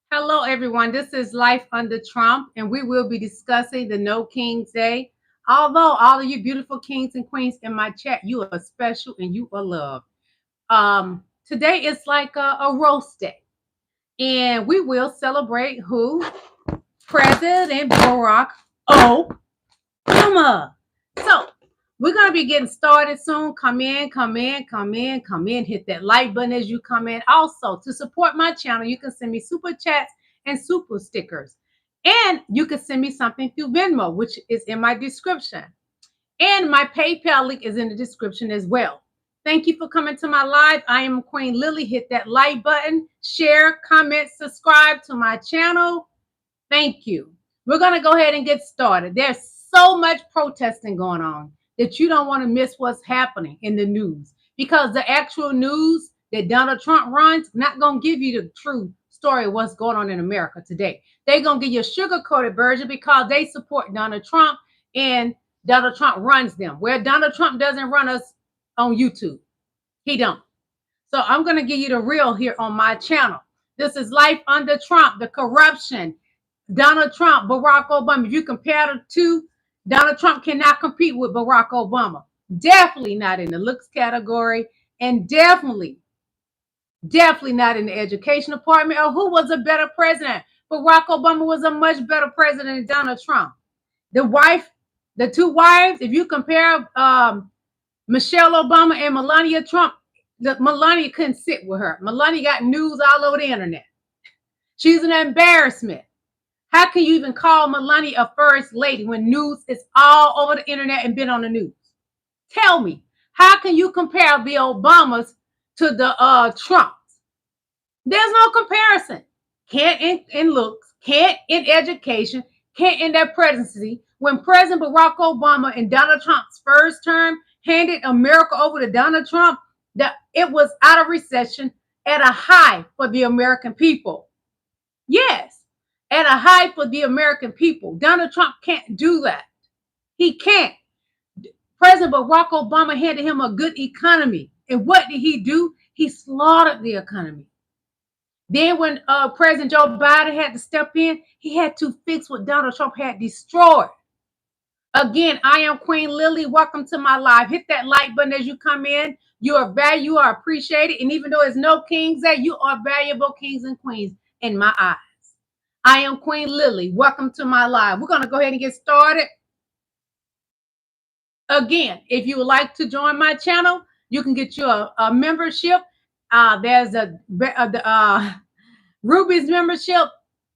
Hello, everyone. This is Life Under Trump, and we will be discussing the No Kings Day. Although all of you beautiful kings and queens in my chat, you are special and you are loved. Today is like a roast day, and we will celebrate who? President Barack Obama. So we're gonna be getting started soon. Come in, come in, come in, come in. Hit that like button as you come in. Also, to support my channel, you can send me super chats and super stickers. And you can send me something through Venmo, which is in my description. And my PayPal link is in the description as well. Thank you for coming to my live. I am Queen Lillie. Hit that like button, share, comment, subscribe to my channel. Thank you. We're going to go ahead and get started. There's so much protesting going on that you don't want to miss what's happening in the news, because the actual news that Donald Trump runs not going to give you the true story of what's going on in America today. They're going to give you a sugar-coated version because they support Donald Trump and Donald Trump runs them. Where Donald Trump doesn't run us on YouTube. He don't. So I'm going to give you the real here on my channel. This is Life Under Trump, the corruption. Donald Trump, Barack Obama. If you compare the two, Donald Trump cannot compete with Barack Obama. Definitely not in the looks category, and definitely not in the education department. Or who was a better president? Barack Obama was a much better president than Donald Trump. The two wives, if you compare Michelle Obama and Melania Trump, Melania couldn't sit with her. Melania got news all over the internet. She's an embarrassment. How can you even call Melania a first lady when news is all over the internet and been on the news? Tell me, how can you compare the Obamas to the Trumps? There's no comparison. Can't in looks, can't in education, can't in their presidency. When President Barack Obama in Donald Trump's first term handed America over to Donald Trump, that it was out of recession at a high for the American people. Yes, at a high for the American people. Donald Trump can't do that. He can't. President Barack Obama handed him a good economy. And what did he do? He slaughtered the economy. Then when President Joe Biden had to step in, he had to fix what Donald Trump had destroyed. Again, I am Queen Lillie. Welcome to my live. Hit that like button as you come in. You are valued, you are appreciated. And even though it's no kings there, you are valuable kings and queens in my eyes. I am Queen Lillie. Welcome to my live. We're going to go ahead and get started. Again, if you would like to join my channel, you can get you a membership. There's the Ruby's membership,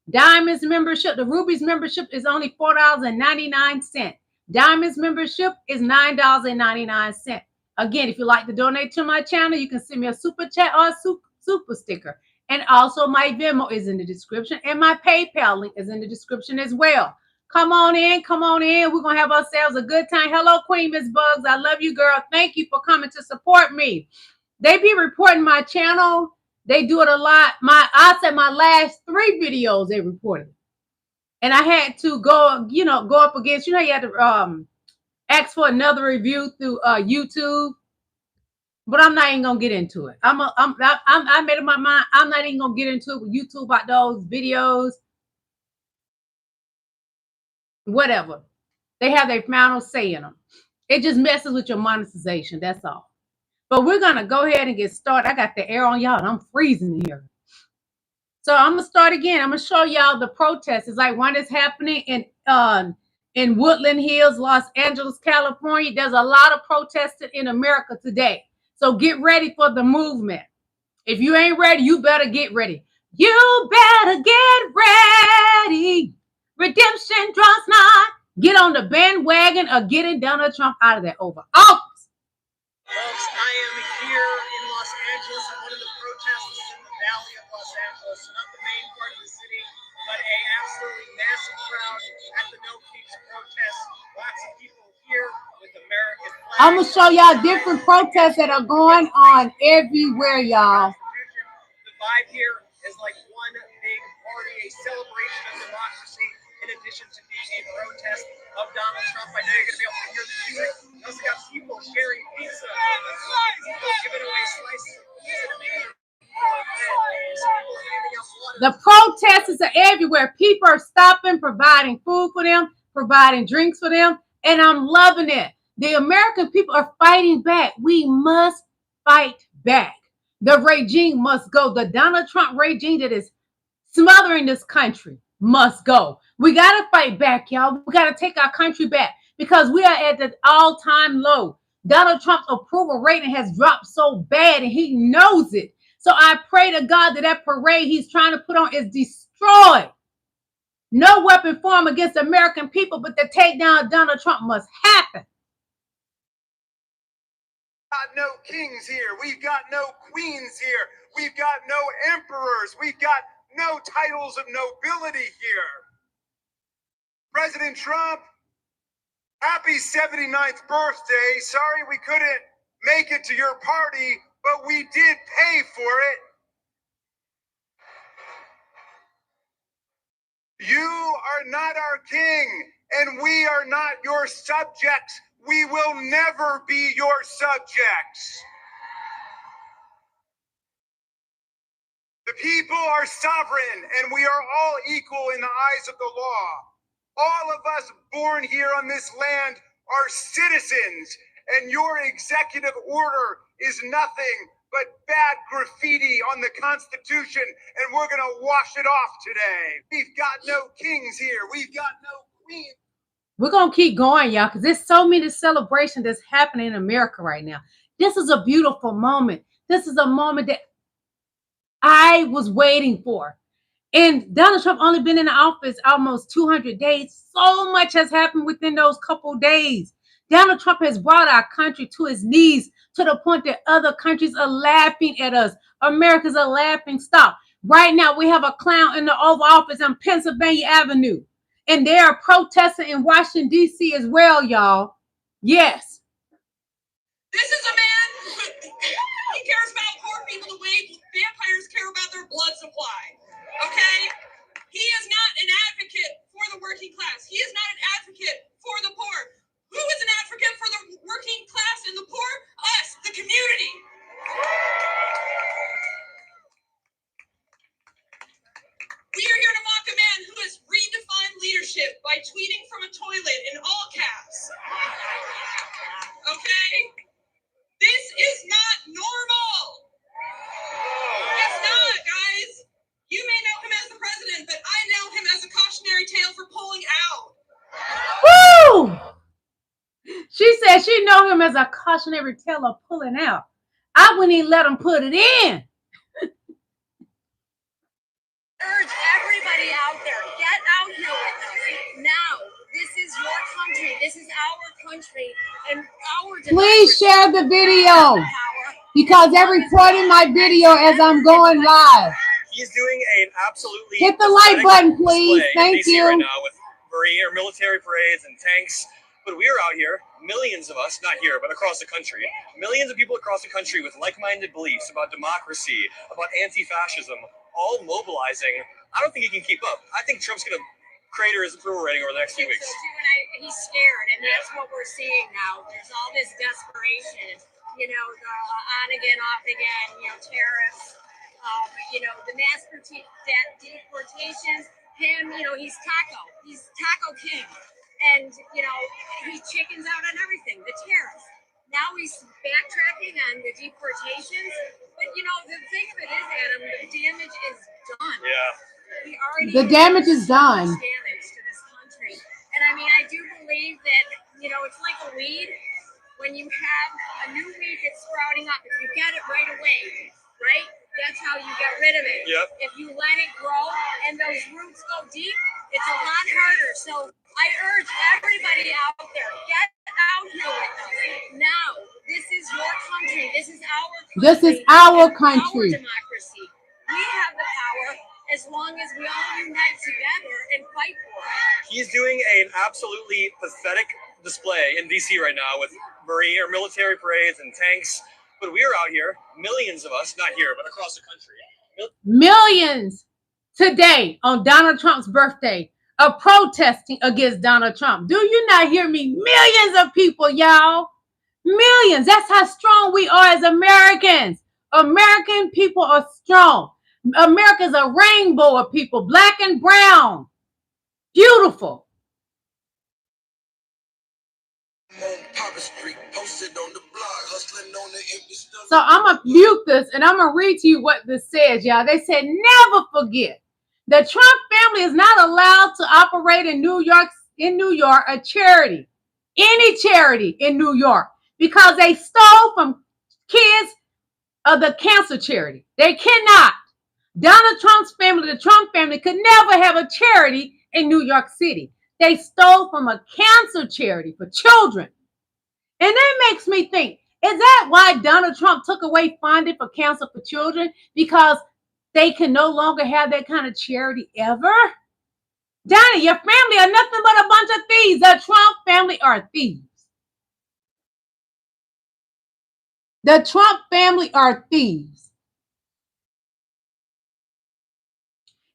Diamond's membership. The Ruby's membership is only $4.99. Diamond's membership is $9.99. Again, if you'd like to donate to my channel, you can send me a super chat or a super sticker. And also my Venmo is in the description, and my PayPal link is in the description as well. Come on in, come on in. We're going to have ourselves a good time. Hello, Queen Miss Bugs. I love you, girl. Thank you for coming to support me. They be reporting my channel. They do it a lot. I said my last 3 videos they reported. And I had to go up against, you had to ask for another review through YouTube. But I'm not even gonna get into it. I made up my mind. I'm not even gonna get into it with YouTube about those videos. Whatever. They have their final say in them. It just messes with your monetization. That's all. But we're gonna go ahead and get started. I got the air on y'all and I'm freezing here. So I'm gonna start again. I'm gonna show y'all the protests. It's like one is happening in Woodland Hills, Los Angeles, California. There's a lot of protesting in America today. So get ready for the movement. If you ain't ready, you better get ready. You better get ready. Redemption draws nigh. Get on the bandwagon of getting Donald Trump out of that Oval Office. Folks, I am here in Los Angeles at one of the protests in the Valley of Los Angeles, not the main part of the city, but a absolutely massive crowd at the No Kings protest. Lots of people here with American flags. I'm gonna show y'all different protests that are going on everywhere, y'all. The vibe here is like one big party, a celebration of democracy, in addition to being a protest of Donald Trump. I know you're going to be able to hear the music. We also got people sharing pizza, giving away slices of pizza to make sure people are fed. There's people handing out water The protesters are everywhere. People are stopping, providing food for them, providing drinks for them, and I'm loving it. The American people are fighting back. We must fight back. The regime must go. The Donald Trump regime that is smothering this country must go. We got to fight back, y'all. We got to take our country back because we are at the all-time low. Donald Trump's approval rating has dropped so bad and he knows it. So I pray to God that that parade he's trying to put on is destroyed. No weapon formed against the American people, but the takedown of Donald Trump must happen. Got no kings here. We've got no queens here. We've got no emperors. We've got no titles of nobility here. President Trump, happy 79th birthday. Sorry we couldn't make it to your party, but we did pay for it. You are not our king, and we are not your subjects. We will never be your subjects. The people are sovereign, and we are all equal in the eyes of the law. All of us born here on this land are citizens, and your executive order is nothing but bad graffiti on the Constitution, and we're going to wash it off today. We've got no kings here. We've got no queens. We're going to keep going, y'all, because there's so many celebrations that's happening in America right now. This is a beautiful moment. This is a moment that I was waiting for. And Donald Trump only been in the office almost 200 days. So much has happened within those couple days. Donald Trump has brought our country to its knees to the point that other countries are laughing at us. America's a laughing stock. Right now, we have a clown in the Oval Office on Pennsylvania Avenue. And they are protesting in Washington, D.C. as well, y'all. Yes. This is a man he cares about poor people the way vampires care about their blood supply. Okay? He is not an advocate for the working class. He is not an advocate for the poor. Who is an advocate for the working class and the poor? Us, the community. We are here to mock a man who has redefined leadership by tweeting from a toilet in all caps. Okay? This is not normal. It's not, guys. You may know him as the president, but I know him as a cautionary tale for pulling out. Woo! She said she know him as a cautionary tale of pulling out. I wouldn't even let him put it in. Urge everybody out there, get out here with us now. This is your country. This is our country and our democracy. Please share the video because they're recording my video as I'm going live. He's doing an absolutely hit the like button, please. Thank you. Right now with military parades and tanks, but we are out here, millions of us, not here, but across the country, millions of people across the country with like-minded beliefs about democracy, about anti-fascism, all mobilizing. I don't think he can keep up. I think Trump's going to crater his approval rating over the next few weeks. So too, and he's scared, and that's what we're seeing now. There's all this desperation, the on again, off again, tariffs, the mass deportations. Him, he's Taco King, and he chickens out on everything. The tariffs. Now he's backtracking on the deportations, but the thing of it is, Adam, the damage is done. Yeah. The damage is done. Damage to this country, and I do believe that it's like a weed. When you have a new weed that's sprouting up, if you get it right away, right? That's how you get rid of it. Yep. If you let it grow and those roots go deep, it's a lot harder. So I urge everybody out there, get out here with us now. This is your country. This is our country. This is our country. Our democracy. We have the power as long as we all unite together and fight for it. He's doing an absolutely pathetic display in D.C. right now with military parades and tanks. But we are out here, millions of us, not here, but across the country. Millions today on Donald Trump's birthday are protesting against Donald Trump. Do you not hear me? Millions of people, y'all. Millions. That's how strong we are as Americans. American people are strong. America is a rainbow of people, black and brown. Beautiful. So I'm going to mute this and I'm going to read to you what this says, y'all. They said, never forget, the Trump family is not allowed to operate in New York, a charity, any charity in New York, because they stole from kids of the cancer charity. They cannot. Donald Trump's family, the Trump family, could never have a charity in New York City. They stole from a cancer charity for children. And that makes me think, is that why Donald Trump took away funding for cancer for children? Because they can no longer have that kind of charity ever? Donnie, your family are nothing but a bunch of thieves. The Trump family are thieves. The Trump family are thieves.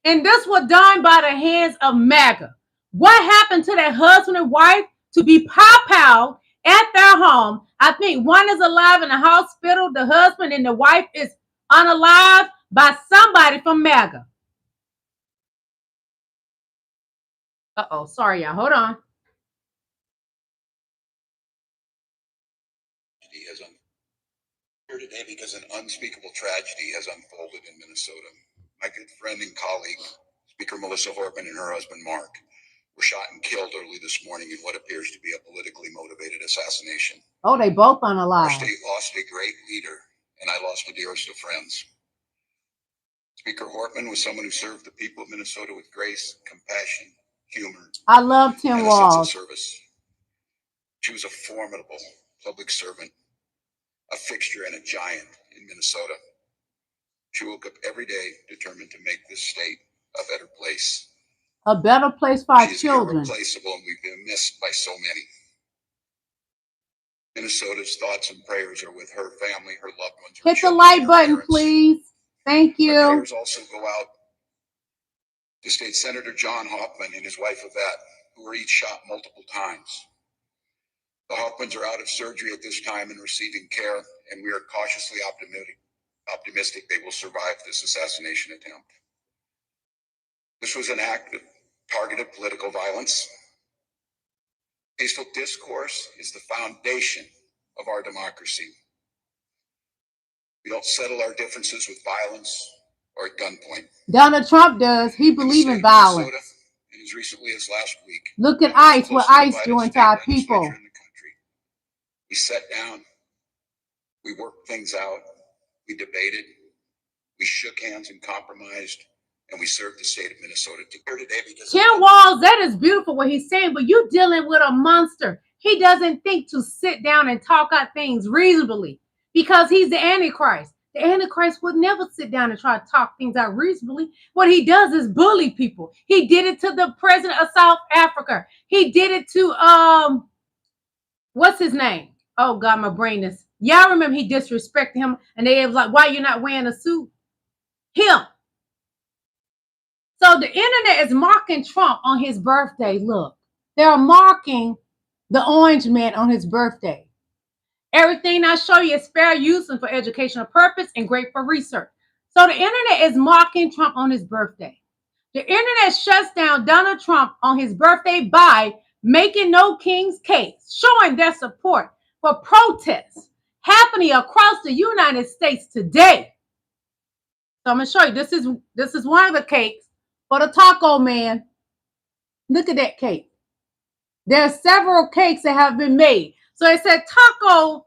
And this was done by the hands of MAGA. What happened to that husband and wife to be pow-pow at their home? I think one is alive in the hospital, the husband, and the wife is unalive by somebody from MAGA. Uh-oh, sorry, y'all. Hold on. Here today because an unspeakable tragedy has unfolded in Minnesota. My good friend and colleague, Speaker Melissa Hortman, and her husband Mark were shot and killed early this morning in what appears to be a politically motivated assassination. Oh, they both unalive. Our state lost a great leader, and I lost the dearest of friends. Speaker Hortman was someone who served the people of Minnesota with grace, compassion, humor. I love Tim and Walz. a sense of service. She was a formidable public servant, a fixture and a giant in Minnesota. She woke up every day determined to make this state a better place. A better place for our She's children. irreplaceable, and we've been missed by so many. Minnesota's thoughts and prayers are with her family, her loved ones. Hit the like button, please. Thank you. Our prayers also go out to State Senator John Hoffman and his wife Yvette, who were each shot multiple times. The Hoffmans are out of surgery at this time and receiving care, and we are cautiously optimistic they will survive this assassination attempt. This was an act of targeted political violence. Peaceful discourse is the foundation of our democracy. We don't settle our differences with violence or at gunpoint. Donald Trump does. He believes in violence. And as recently as last week, look at ICE, what ICE doing to our people. We sat down, we worked things out, we debated, we shook hands and compromised, and we served the state of Minnesota today because Tim Walz, that is beautiful what he's saying, but you're dealing with a monster. He doesn't think to sit down and talk out things reasonably because he's the Antichrist. The Antichrist would never sit down and try to talk things out reasonably. What he does is bully people. He did it to the president of South Africa. He did it to, what's his name? Oh, God, my brain is. Y'all remember he disrespected him and they was like, why you not wearing a suit? Him. So the internet is marking Trump on his birthday. Look, they're marking the orange man on his birthday. Everything I show you is fair use and for educational purpose and great for research. So the internet is marking Trump on his birthday. The internet shuts down Donald Trump on his birthday by making No King's case, showing their support for protests happening across the United States today. So I'm going to show you. This is one of the cakes for the taco man. Look at that cake. There are several cakes that have been made. So it said Taco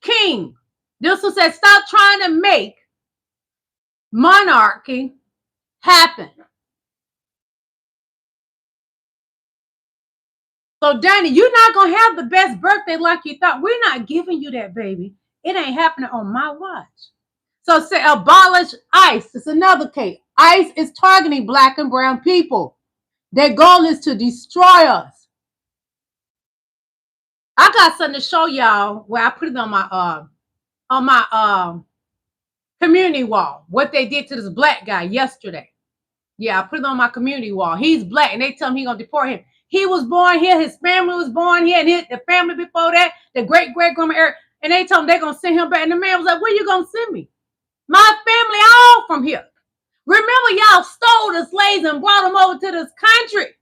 King. This one said stop trying to make monarchy happen. So, Danny, you're not going to have the best birthday like you thought. We're not giving you that, baby. It ain't happening on my watch. So, say abolish ICE. It's another case. ICE is targeting black and brown people. Their goal is to destroy us. I got something to show y'all where I put it on my community wall. What they did to this black guy yesterday. Yeah, I put it on my community wall. He's black, and they tell him he's going to deport him. He was born here. His family was born here. And the family before that, the great-great-grandma era. And they told him they're going to send him back. And the man was like, where you going to send me? My family all from here. Remember, y'all stole the slaves and brought them over to this country.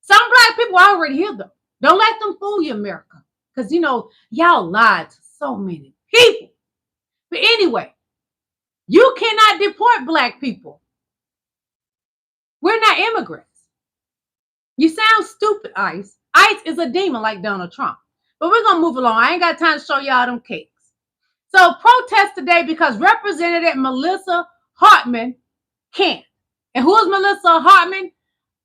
Some black people already here, though. Don't let them fool you, America. Because, you know, y'all lied to so many people. But anyway, you cannot deport black people. We're not immigrants. You sound stupid, ICE. ICE is a demon like Donald Trump. But we're going to move along. I ain't got time to show y'all them cakes. So protest today because Representative Melissa Hartman can't. And who is Melissa Hartman?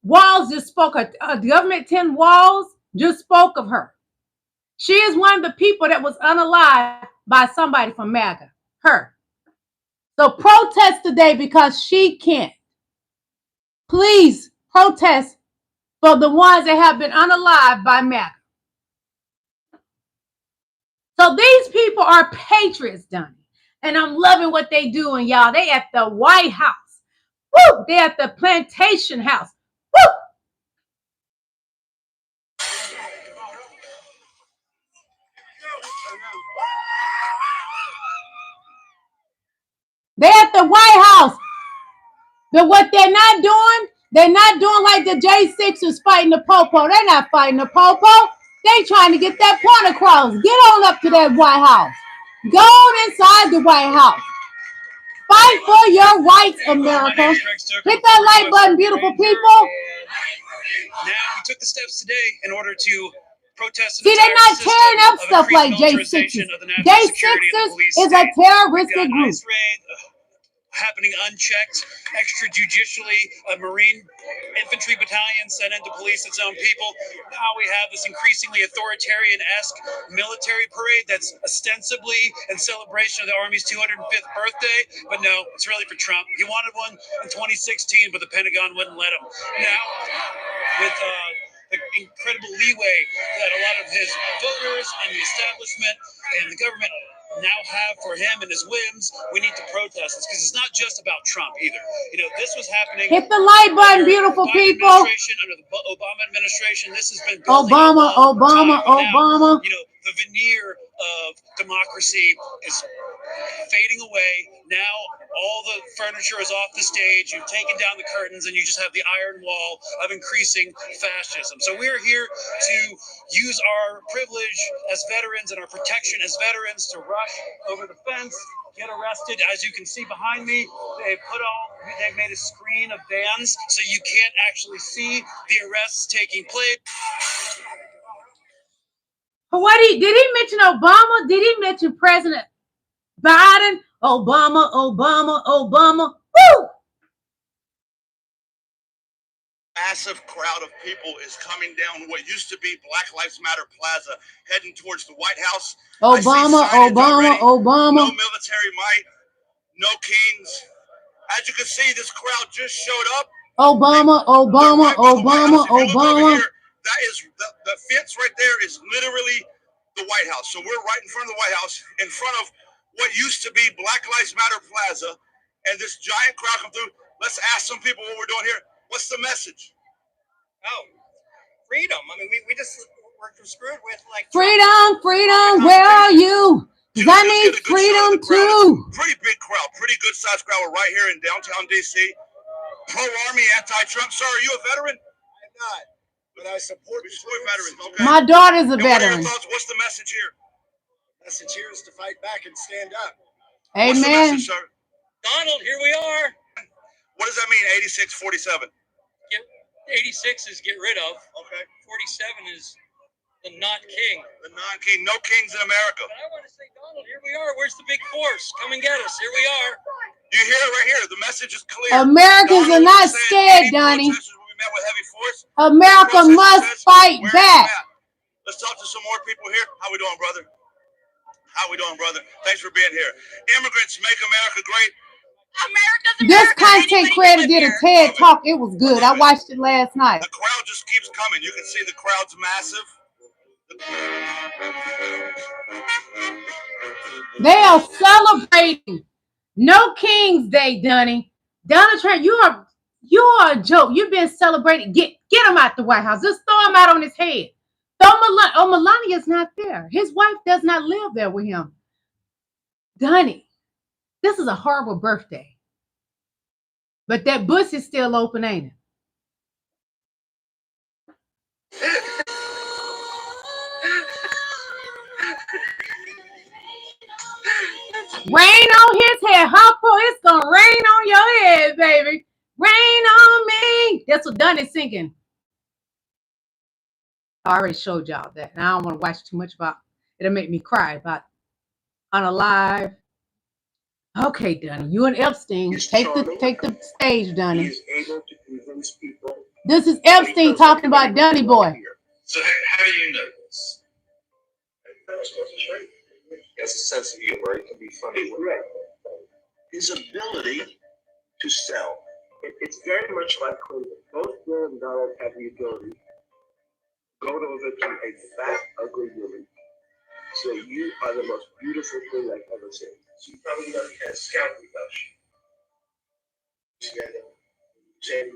Walls just spoke. Government 10 Walls just spoke of her. She is one of the people that was unalived by somebody from MAGA. Her. So protest today because she can't. Please protest for the ones that have been unalived by MAGA. So these people are patriots, Donnie. And I'm loving what they doing, y'all. They at the White House. Woo! They at the Plantation House. Woo! They at the White House. But what they're not doing like the J6ers fighting the Popo. They're not fighting the Popo. They trying to get that point across. Get on up to that White House. Go on inside the White House. Fight for your rights, America. Hit that like button, beautiful people. Now we took the steps today in order to protest. See, they're not tearing up stuff like J6ers. J6ers is a terroristic group. Happening unchecked, extrajudicially, a Marine infantry battalion sent in to police its own people. Now we have this increasingly authoritarian-esque military parade that's ostensibly in celebration of the Army's 205th birthday, but no, it's really for Trump. He wanted one in 2016, but the Pentagon wouldn't let him. Now, with the incredible leeway that a lot of his voters and the establishment and the government now have for him and his whims, we need to protest this because it's not just about Trump either. You know, this was happening. Hit the like button, beautiful people. Under the Obama administration, this has been Obama. You know, the veneer of democracy is fading away. Now all the furniture is off the stage. You've taken down the curtains and you just have the iron wall of increasing fascism. So we're here to use our privilege as veterans and our protection as veterans to rush over the fence, get arrested. As you can see behind me, they've made a screen of vans so you can't actually see the arrests taking place. Did he mention Obama? Did he mention President Biden? Obama. Woo! Massive crowd of people is coming down what used to be Black Lives Matter Plaza, heading towards the White House. Obama. No military might, no kings. As you can see, this crowd just showed up. Obama. That is the fence right there is literally the White House. So we're right in front of the White House, in front of what used to be Black Lives Matter Plaza, and this giant crowd come through. Let's ask some people what we're doing here. What's the message? Oh, freedom. I mean, we're screwed with like freedom. Where are you? Because I need freedom too. Pretty big crowd, pretty good sized crowd. We're right here in downtown DC. Pro-Army, anti-Trump. Sir, are you a veteran? I'm not, but I support veterans. Okay. My daughter's a And veteran. What are your thoughts? What's the message here? The message here is to fight back and stand up. Amen. What's the message, sir? Donald, here we are. What does that mean, 86-47? 86 is get rid of. Okay. 47 is the not king. The non-king. No kings in America. But I want to say, Donald, here we are. Where's the big force? Come and get us. Here we are. You hear it right here. The message is clear. Americans are not scared, Donnie. Met with heavy force. America must fight back. Let's talk to some more people here. How we doing, brother? Thanks for being here. Immigrants make America great. This content creator did a TED talk. It was good. I watched it last night. The crowd just keeps coming. You can see the crowd's massive. They are celebrating No King's Day, Donnie. Donald Trump, you are a joke. You've been celebrating. Get him out the White House. Just throw him out on his head. Melania's not there. His wife does not live there with him. Donnie, this is a horrible birthday. But that bus is still open, ain't it? Rain on his head, Hopper. It's gonna rain on your head, baby. Rain on me. That's what Dunn is singing. I already showed y'all that. And I don't want to watch too much about it. It'll make me cry about Unalive. Okay, Dunny. You and Epstein. Take the stage, Dunny. He is able to convince people. This is Epstein talking about Dunny Boy. So how do you know this? He has a sense of humor. It can be funny. Right. His ability to sell. It's very much like Clinton. Both Bill and Donald have the ability to go to a victim, a fat, ugly woman, say, you are the most beautiful thing I've ever seen. So you probably never had a scalp touch. She had a Jenny,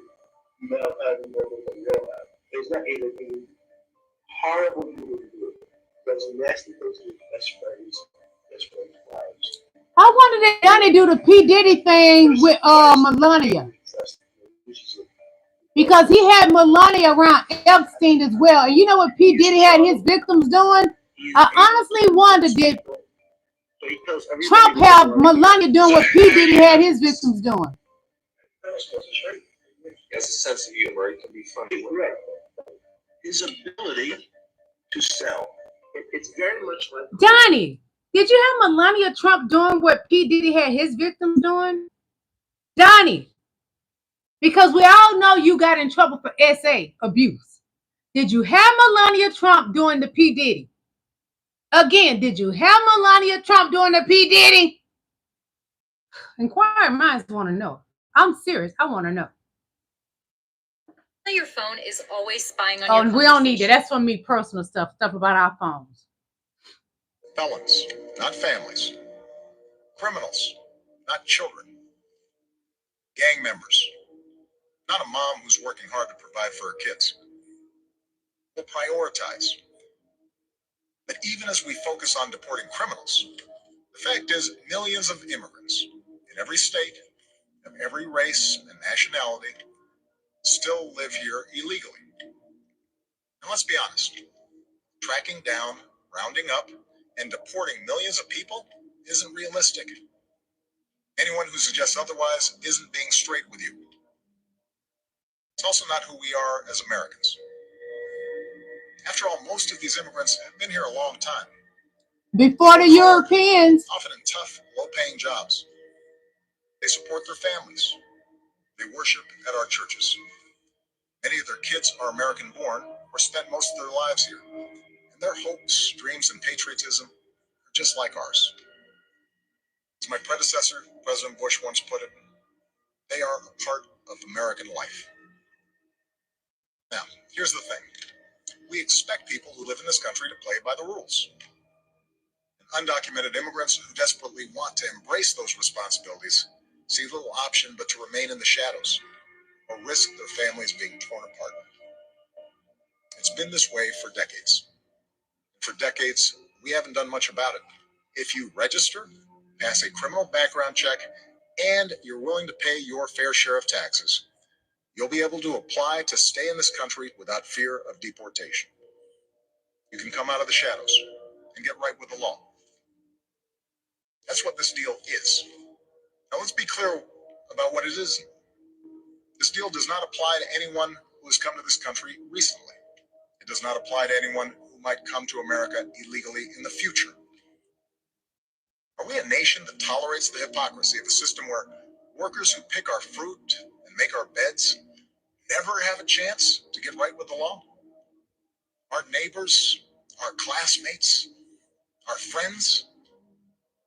male having more than male have. There's not anything horrible you would do. That's nasty things with best friends, wives. I wonder if Dunny do the P. Diddy thing with Melania. Because he had Melania around Epstein as well. And you know what P. Diddy had his victims doing? I honestly wonder, did Trump have Melania doing what P. Diddy had his victims doing? He has a sense of humor. It can be funny. Right. His ability to sell. It's very much like Donnie, did you have Melania Trump doing what P. Diddy had his victims doing? Donnie, because we all know you got in trouble for SA abuse. Did you have Melania Trump doing the P. Diddy? Again, did you have Melania Trump doing the P. Diddy? Inquiring minds want to know. I'm serious. I want to know. Your phone is always spying on Oh, your we don't need it. That's for me personal stuff about our phones. Felons, not families. Criminals, not children. Gang members, not a mom who's working hard to provide for her kids. We'll prioritize. But even as we focus on deporting criminals, the fact is millions of immigrants in every state, of every race and nationality, still live here illegally. And let's be honest, tracking down, rounding up, and deporting millions of people isn't realistic. Anyone who suggests otherwise isn't being straight with you. It's also not who we are as Americans. After all, most of these immigrants have been here a long time. Before the Europeans. Often in tough, low-paying jobs. They support their families. They worship at our churches. Many of their kids are American-born or spent most of their lives here. And their hopes, dreams, and patriotism are just like ours. As my predecessor, President Bush, once put it, they are a part of American life. Now, here's the thing. We expect people who live in this country to play by the rules. And undocumented immigrants who desperately want to embrace those responsibilities see little option but to remain in the shadows or risk their families being torn apart. It's been this way for decades. For decades, we haven't done much about it. If you register, pass a criminal background check, and you're willing to pay your fair share of taxes, you'll be able to apply to stay in this country without fear of deportation. You can come out of the shadows and get right with the law. That's what this deal is. Now let's be clear about what it isn't. This deal does not apply to anyone who has come to this country recently. It does not apply to anyone who might come to America illegally in the future. Are we a nation that tolerates the hypocrisy of a system where workers who pick our fruit and make our beds never have a chance to get right with the law? Our neighbors, our classmates, our friends,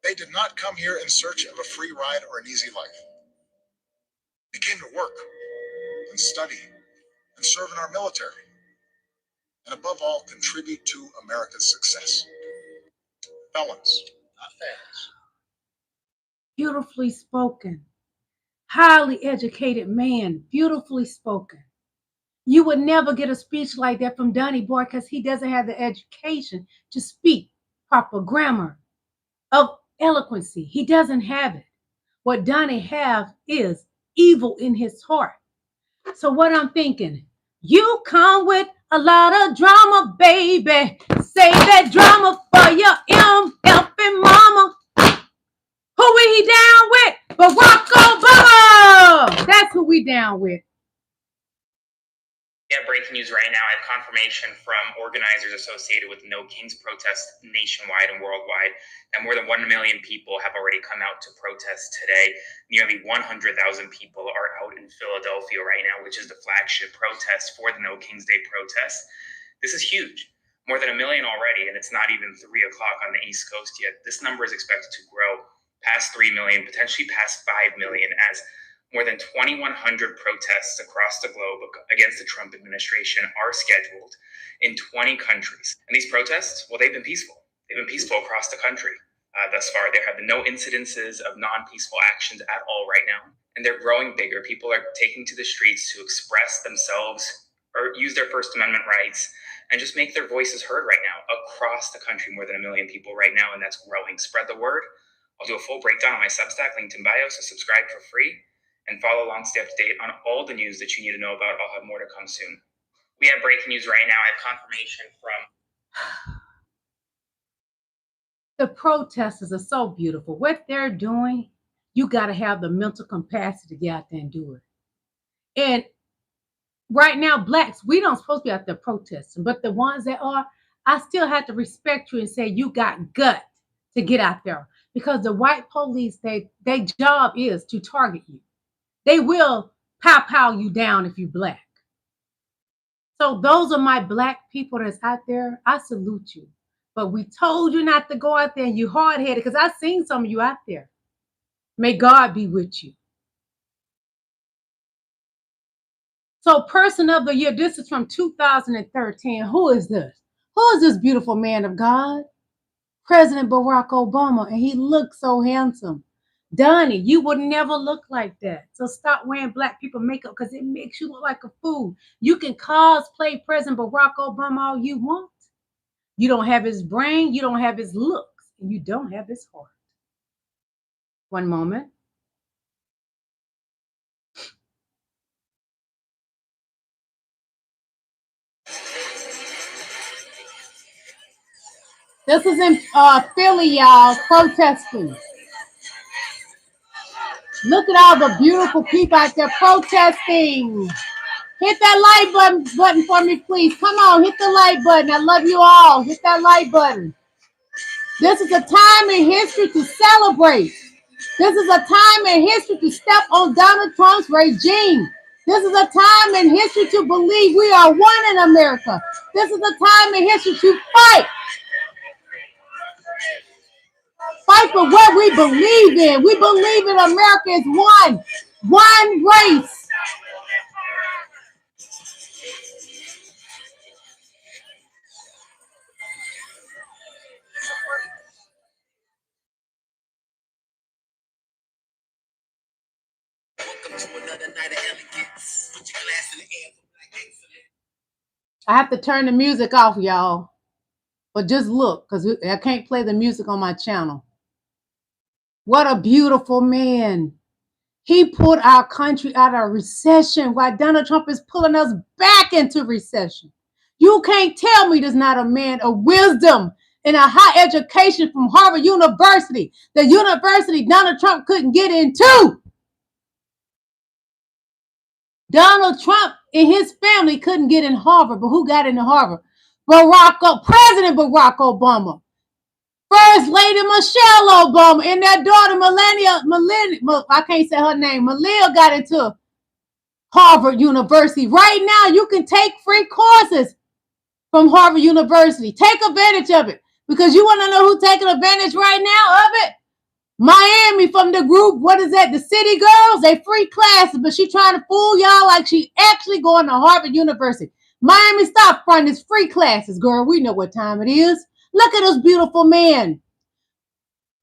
they did not come here in search of a free ride or an easy life. They came to work and study and serve in our military. And above all, contribute to America's success. Felons, not families. Beautifully spoken. Highly educated man. Beautifully spoken. You would never get a speech like that from Donnie Boy because he doesn't have the education to speak proper grammar of eloquency. He doesn't have it. What Donnie have is evil in his heart. So what I'm thinking, you come with a lot of drama, baby. Save that drama for your MF and mama. Who we down with? Barack Obama. That's who we down with. Yeah, breaking news right now. I have confirmation from organizers associated with the No Kings protest nationwide and worldwide that more than 1 million people have already come out to protest today. Nearly 100,000 people are out in Philadelphia right now, which is the flagship protest for the No Kings Day protest. This is huge. More than 1 million already, and it's not even 3 o'clock on the East Coast yet. This number is expected to grow past 3 million, potentially past 5 million, as more than 2,100 protests across the globe against the Trump administration are scheduled in 20 countries. And these protests, well, they've been peaceful. They've been peaceful across the country thus far. There have been no incidences of non-peaceful actions at all right now. And they're growing bigger. People are taking to the streets to express themselves or use their First Amendment rights and just make their voices heard right now across the country. More than 1 million people right now, and that's growing. Spread the word. I'll do a full breakdown on my Substack, linked in bio, so subscribe for free. And follow along, stay up to date on all the news that you need to know about. I'll have more to come soon. We have breaking news right now. I have confirmation from... The protesters are so beautiful. What they're doing, you got to have the mental capacity to get out there and do it. And right now, blacks, we don't supposed to be out there protesting. But the ones that are, I still have to respect you and say you got gut to get out there. Because the white police, their job is to target you. They will pow you down if you black. So those are my black people that's out there. I salute you. But we told you not to go out there and you hard-headed because I've seen some of you out there. May God be with you. So person of the year, this is from 2013. Who is this? Who is this beautiful man of God? President Barack Obama. And he looks so handsome. Donnie, you would never look like that. So stop wearing black people makeup because it makes you look like a fool. You can cosplay President Barack Obama all you want. You don't have his brain, you don't have his looks, and you don't have his heart. One moment. This is in Philly, y'all, protesting. Look at all the beautiful people out there protesting. Hit that like button for me, please. Come on, hit the like button. I love you all. Hit that like button. This is a time in history to celebrate. This is a time in history to step on Donald Trump's regime. This is a time in history to believe we are one in America. This is a time in history to fight. Fight for what we believe in. We believe in America is one race. I have to turn the music off, y'all. But just look, because I can't play the music on my channel. What a beautiful man. He pulled our country out of recession while Donald Trump is pulling us back into recession. You can't tell me there's not a man of wisdom and a high education from Harvard University, the university Donald Trump couldn't get into. Donald Trump and his family couldn't get in Harvard, but who got into Harvard? President Barack Obama, First Lady Michelle Obama, and their daughter Melania, I can't say her name, Melania got into Harvard University. Right now, you can take free courses from Harvard University. Take advantage of it, because you want to know who's taking advantage right now of it? Miami from the group, what is that? The City Girls, they free classes, but she trying to fool y'all like she actually going to Harvard University. Miami, stop fronting this free classes, girl. We know what time it is. Look at this beautiful man.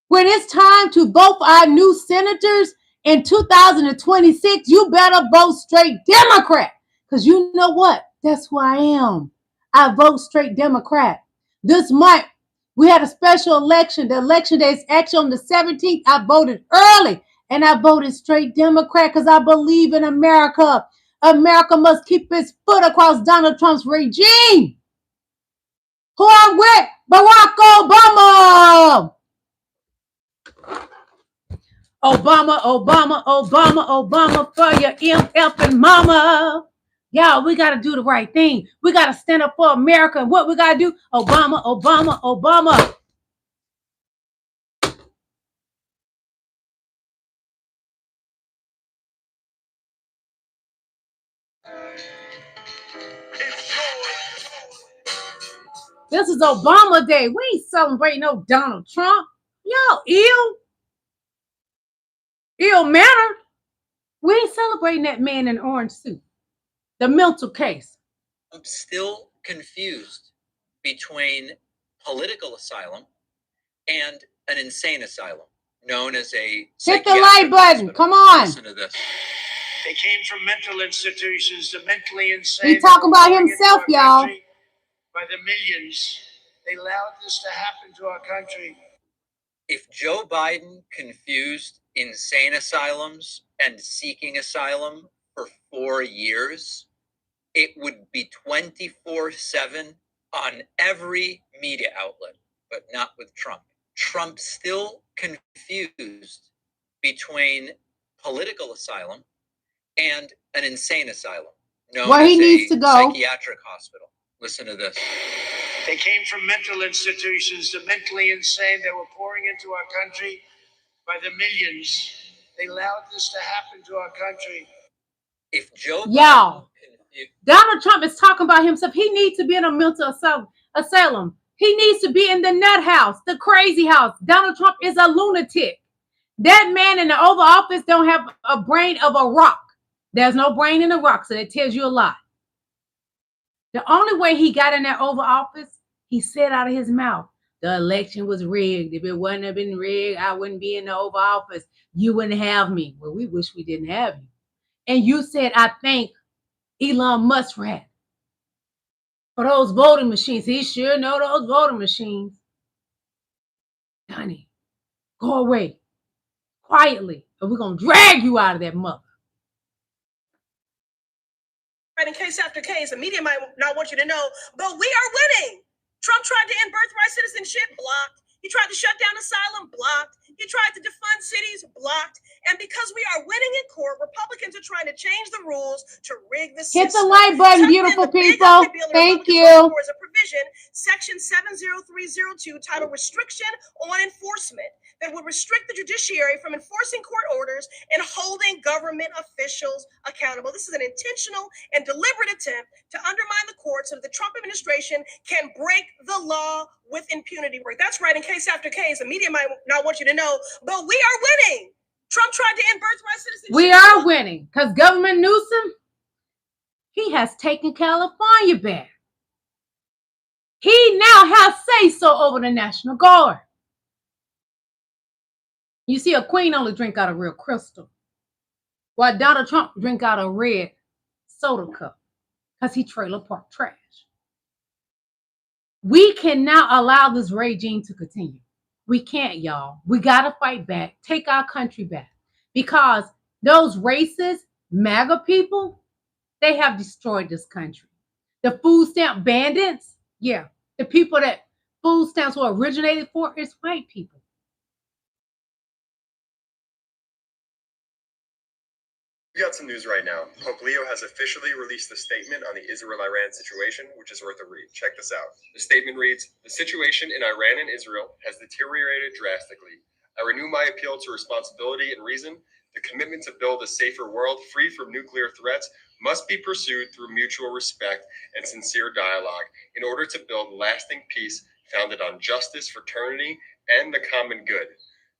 When it's time to vote for our new senators in 2026, you better vote straight Democrat. Because you know what? That's who I am. I vote straight Democrat. This month, we had a special election. The election day is actually on the 17th. I voted early And I voted straight Democrat because I believe in America. America must keep its foot across Donald Trump's regime. Who I'm with? Barack Obama. Obama, Obama, Obama, Obama for your MF and mama. Y'all, we got to do the right thing. We got to stand up for America. And what we got to do? Obama, Obama, Obama. This is Obama Day. We ain't celebrating no Donald Trump. Y'all ill manner. We ain't celebrating that man in orange suit. The mental case. I'm still confused between political asylum and an insane asylum known as a hit the like button. Come on. Listen to this. They came from mental institutions, the mentally insane. He talking about himself, y'all. By the millions. They allowed this to happen to our country. If Joe Biden confused insane asylums and seeking asylum for 4 years, it would be 24/7 on every media outlet, but not with Trump. Trump still confused between political asylum and an insane asylum known Where he as needs a to go. psychiatric hospital. Listen to this. They came from mental institutions, the mentally insane that were pouring into our country by the millions. They allowed this to happen to our country. If Joe Y'all, Donald Trump is talking about himself. He needs to be in a mental asylum. He needs to be in the nut house, the crazy house. Donald Trump is a lunatic. That man in the Oval Office don't have a brain of a rock. There's no brain in a rock, so that tells you a lot. The only way he got in that Oval Office, he said out of his mouth, the election was rigged. If it wouldn't have been rigged, I wouldn't be in the Oval Office. You wouldn't have me. Well, we wish we didn't have you. And you said, I thank Elon Musk for those voting machines. He sure know those voting machines. Honey, go away quietly, or we're going to drag you out of that mother. Right, in case after case, the media might not want you to know, but we are winning. Trump tried to end birthright citizenship, blocked. He tried to shut down asylum, blocked. He tried to defund cities, blocked. And because we are winning in court, Republicans are trying to change the rules to rig the system. Hit the like button, beautiful people. Thank you. As a provision, Section 70302, titled Restriction on Enforcement, that would restrict the judiciary from enforcing court orders and holding government officials accountable. This is an intentional and deliberate attempt to undermine the courts so that the Trump administration can break the law with impunity. That's right, in case after case. The media might not want you to know, but we are winning. Trump tried to end birthright citizenship. We are winning because Governor Newsom, he has taken California back. He now has say-so over the National Guard. You see, a queen only drink out of real crystal, while Donald Trump drink out of red soda cup because he trailer park trash. We cannot allow this regime to continue. We can't, y'all. We got to fight back, take our country back, because those racist MAGA people, they have destroyed this country. The food stamp bandits, yeah, the people that food stamps were originated for is white people. We got some news right now. Pope Leo has officially released a statement on the Israel-Iran situation, which is worth a read. Check this out. The statement reads, "The situation in Iran and Israel has deteriorated drastically. I renew my appeal to responsibility and reason. The commitment to build a safer world free from nuclear threats must be pursued through mutual respect and sincere dialogue in order to build lasting peace founded on justice, fraternity, and the common good.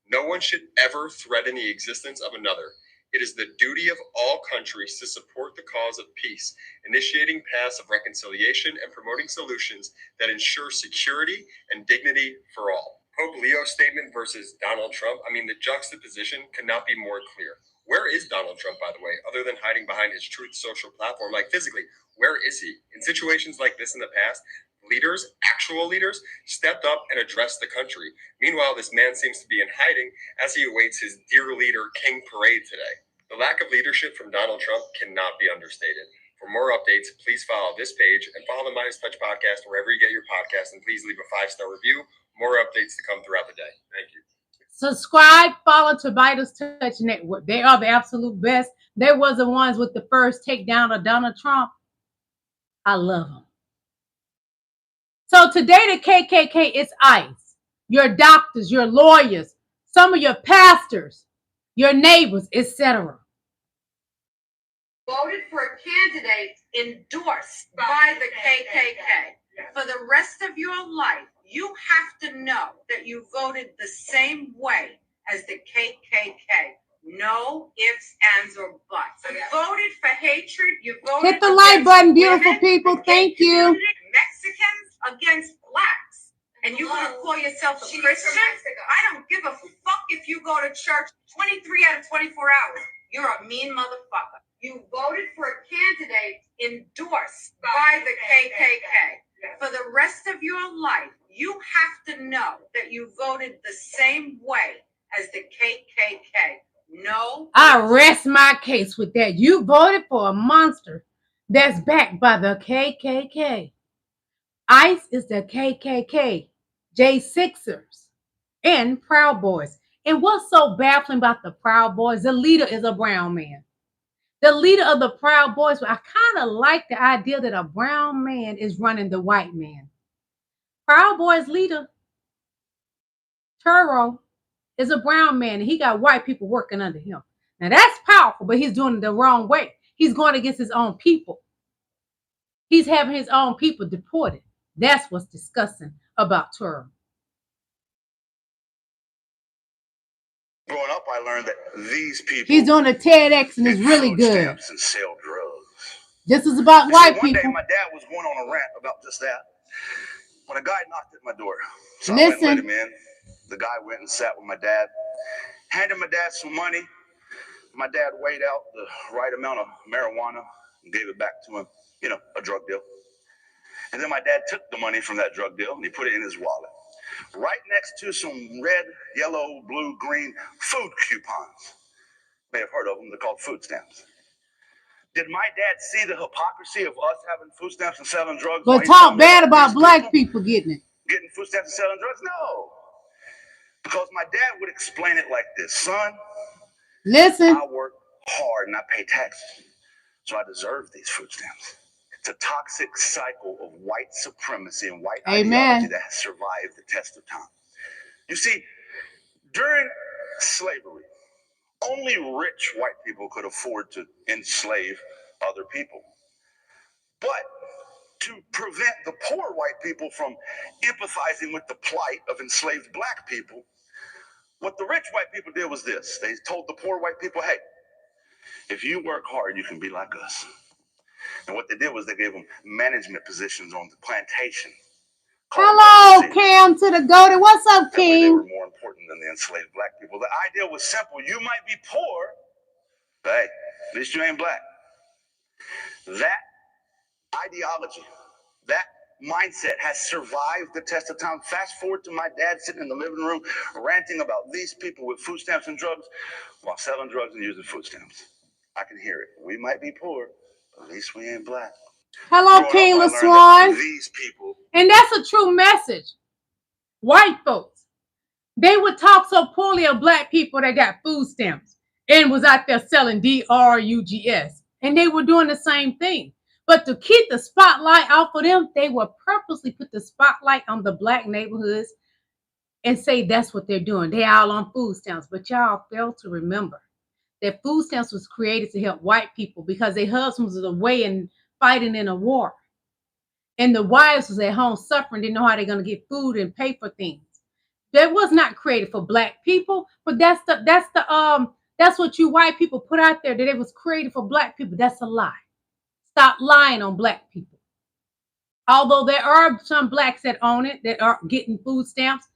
No one should ever threaten the existence of another. It is the duty of all countries to support the cause of peace, initiating paths of reconciliation and promoting solutions that ensure security and dignity for all." Pope Leo's statement versus Donald Trump, I mean, the juxtaposition cannot be more clear. Where is Donald Trump, by the way, other than hiding behind his Truth Social platform? Like, physically, where is he? In situations like this in the past, leaders, actual leaders, stepped up and addressed the country. Meanwhile, this man seems to be in hiding as he awaits his dear leader King Parade today. The lack of leadership from Donald Trump cannot be understated. For more updates, please follow this page and follow the Midas Touch podcast wherever you get your podcast, and please leave a 5-star review. More updates to come throughout the day. Thank you. Subscribe, follow to Midas Touch Network. They are the absolute best. They was the ones with the first takedown of Donald Trump. I love them. So today the KKK is ICE. Your doctors, your lawyers, some of your pastors, your neighbors, etc. Voted for a candidate endorsed by the KKK. For the rest of your life, you have to know that you voted the same way as the KKK. No ifs, ands, or buts. You voted for hatred. You voted Hit the like button, beautiful people. Thank you. Mexicans against blacks. And you want to call yourself a Christian? I don't give a fuck if you go to church 23 out of 24 hours. You're a mean motherfucker. You voted for a candidate endorsed by the KKK. For the rest of your life, you have to know that you voted the same way as the KKK. No. I rest my case with that. You voted for a monster that's backed by the KKK. ICE is the KKK, J6ers, and Proud Boys. And what's so baffling about the Proud Boys? The leader is a brown man. The leader of the Proud Boys, I kind of like the idea that a brown man is running the white man. Proud Boys leader, Carroll, is a brown man, and he got white people working under him. Now that's powerful, but he's doing it the wrong way. He's going against his own people. He's having his own people deported. That's what's disgusting about Carroll. Growing up, I learned that these people. He's doing a TEDx, and it's really good. Stamps and sell drugs. This is about white people. One day, my dad was going on a rant about just that when a guy knocked at my door. So Listen. I went and let him in. The guy went and sat with my dad, handed my dad some money. My dad weighed out the right amount of marijuana and gave it back to him, you know, a drug deal. And then my dad took the money from that drug deal and he put it in his wallet, right next to some red, yellow, blue, green food coupons. You may have heard of them. They're called food stamps. Did my dad see the hypocrisy of us having food stamps and selling drugs? But talk bad about black people getting it. Getting food stamps and selling drugs? No. Because my dad would explain it like this. Son, listen. I work hard and I pay taxes, so I deserve these food stamps. It's a toxic cycle of white supremacy and white ideology that has survived the test of time. You see, during slavery, only rich white people could afford to enslave other people. But to prevent the poor white people from empathizing with the plight of enslaved black people, what the rich white people did was this. They told the poor white people, hey, if you work hard, you can be like us. And what they did was they gave them management positions on the plantation. Hello, Cam to the goated. What's up, King? They were more important than the enslaved black people. The idea was simple. You might be poor, but hey, at least you ain't black. That ideology, that mindset has survived the test of time. Fast forward to my dad sitting in the living room ranting about these people with food stamps and drugs while selling drugs and using food stamps. I can hear it. We might be poor, but at least we ain't black. Hello, King LaSwan. These people. And that's a true message. White folks, they would talk so poorly of black people that got food stamps and was out there selling drugs. And they were doing the same thing. But to keep the spotlight off of them, they would purposely put the spotlight on the black neighborhoods and say that's what they're doing. They all on food stamps. But y'all fail to remember that food stamps was created to help white people because their husbands was away and fighting in a war. And the wives was at home suffering, didn't know how they're going to get food and pay for things. That was not created for black people, but that's what you white people put out there, that it was created for black people. That's a lie. Stop lying on black people. Although there are some blacks that own it, that are getting food stamps.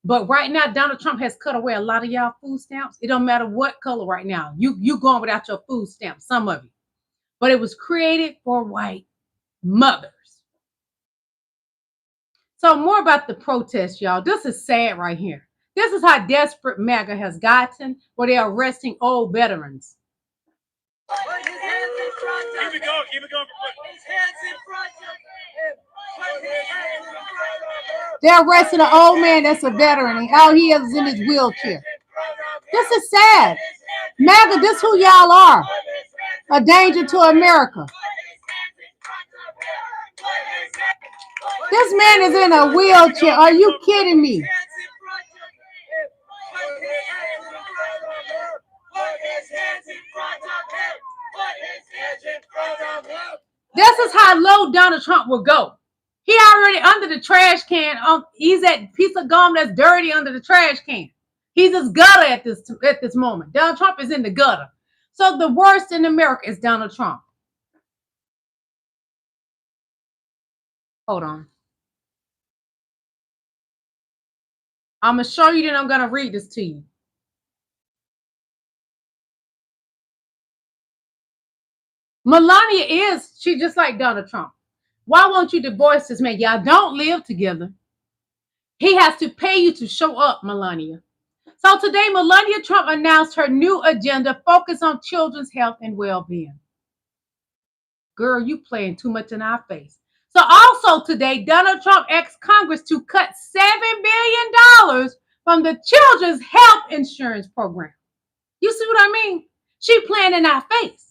But right now, Donald Trump has cut away a lot of y'all food stamps. It don't matter what color right now. You going without your food stamps, some of you. But it was created for white mothers. So more about the protest, y'all. This is sad right here. This is how desperate MAGA has gotten, where they're arresting old veterans. Keep it going. Keep it going. They're arresting an old man that's a veteran, and all he is in his wheelchair. This is sad. MAGA, this who y'all are. A danger to America. This man is in a wheelchair. Are you kidding me? This is how low Donald Trump will go. He already under the trash can. He's that piece of gum that's dirty under the trash can. He's just gutter at this moment. Donald Trump is in the gutter. So the worst in America is Donald Trump. Hold on. I'm going to show you, then I'm going to read this to you. Melania she's just like Donald Trump. Why won't you divorce this man? Y'all don't live together. He has to pay you to show up, Melania. So today, Melania Trump announced her new agenda focused on children's health and well-being. Girl, you playing too much in our face. So also today, Donald Trump asked Congress to cut $7 billion from the children's health insurance program. You see what I mean? She playing in our face.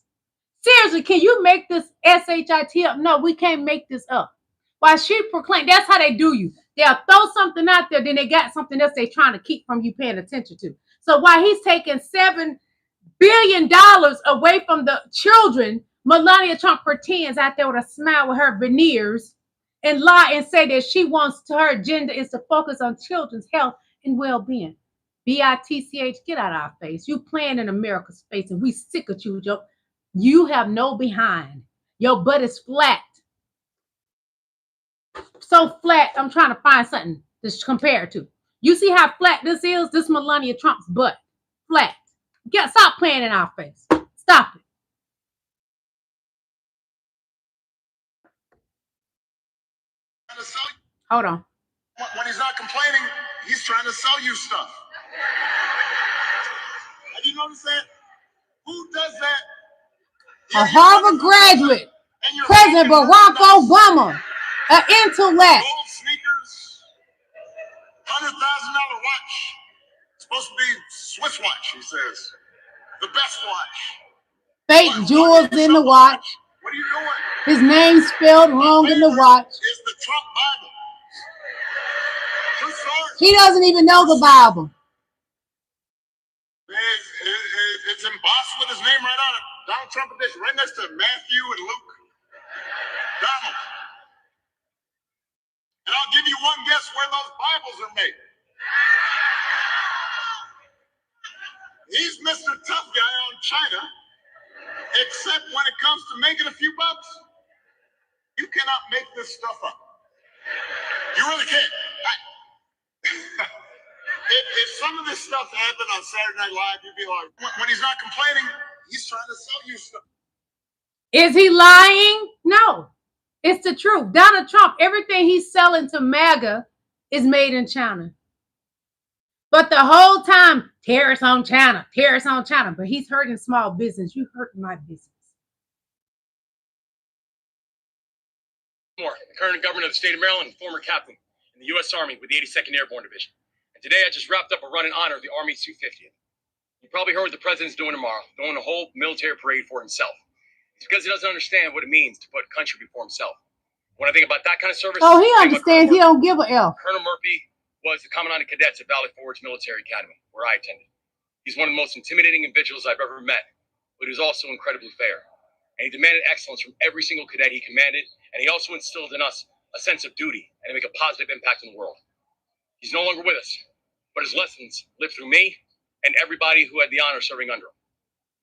Seriously, can you make this SHIT up? No, we can't make this up. While she proclaimed, that's how they do you. They'll throw something out there, then they got something else they're trying to keep from you paying attention to. So while he's taking $7 billion away from the children, Melania Trump pretends out there with a smile with her veneers and lie and say that she wants her agenda is to focus on children's health and well-being. BITCH, get out of our face. You playing in America's face, and we sick of you, Joe. You have no behind. Your butt is flat. So flat, I'm trying to find something to compare it to. You see how flat this is? This Melania Trump's butt. Flat. Stop playing in our face. Stop it. Hold on. When he's not complaining, he's trying to sell you stuff. Have you noticed that? Who does that? A Harvard graduate, President Barack Obama, an intellect. Gold sneakers, $100,000 watch. Supposed to be Swiss watch, he says. The best watch. Fake jewels in the watch. What are you doing? His name spelled wrong in the watch. Is the Trump Bible. He doesn't even know the Bible. It's embossed with his name right on it. Donald Trump edition, right next to Matthew and Luke. Donald. And I'll give you one guess where those Bibles are made. He's Mr. Tough Guy on China, except when it comes to making a few bucks. You cannot make this stuff up. You really can't. If some of this stuff happened on Saturday Night Live, you'd be like, when he's not complaining, he's trying to sell you stuff. Is he lying? No. It's the truth. Donald Trump, everything he's selling to MAGA is made in China. But the whole time, tariffs on China, tariffs on China. But he's hurting small business. You hurting my business. The current governor of the state of Maryland, former captain in the U.S. Army with the 82nd Airborne Division. And today I just wrapped up a run in honor of the Army's 250th. You probably heard what the president's doing tomorrow, throwing a whole military parade for himself. It's because he doesn't understand what it means to put country before himself. When I think about that kind of service... Oh, he understands. He don't give a F. Colonel Murphy was the commandant of cadets at Valley Forge Military Academy, where I attended. He's one of the most intimidating individuals I've ever met, but he was also incredibly fair. And he demanded excellence from every single cadet he commanded, and he also instilled in us a sense of duty and to make a positive impact in the world. He's no longer with us, but his lessons live through me and everybody who had the honor of serving under him.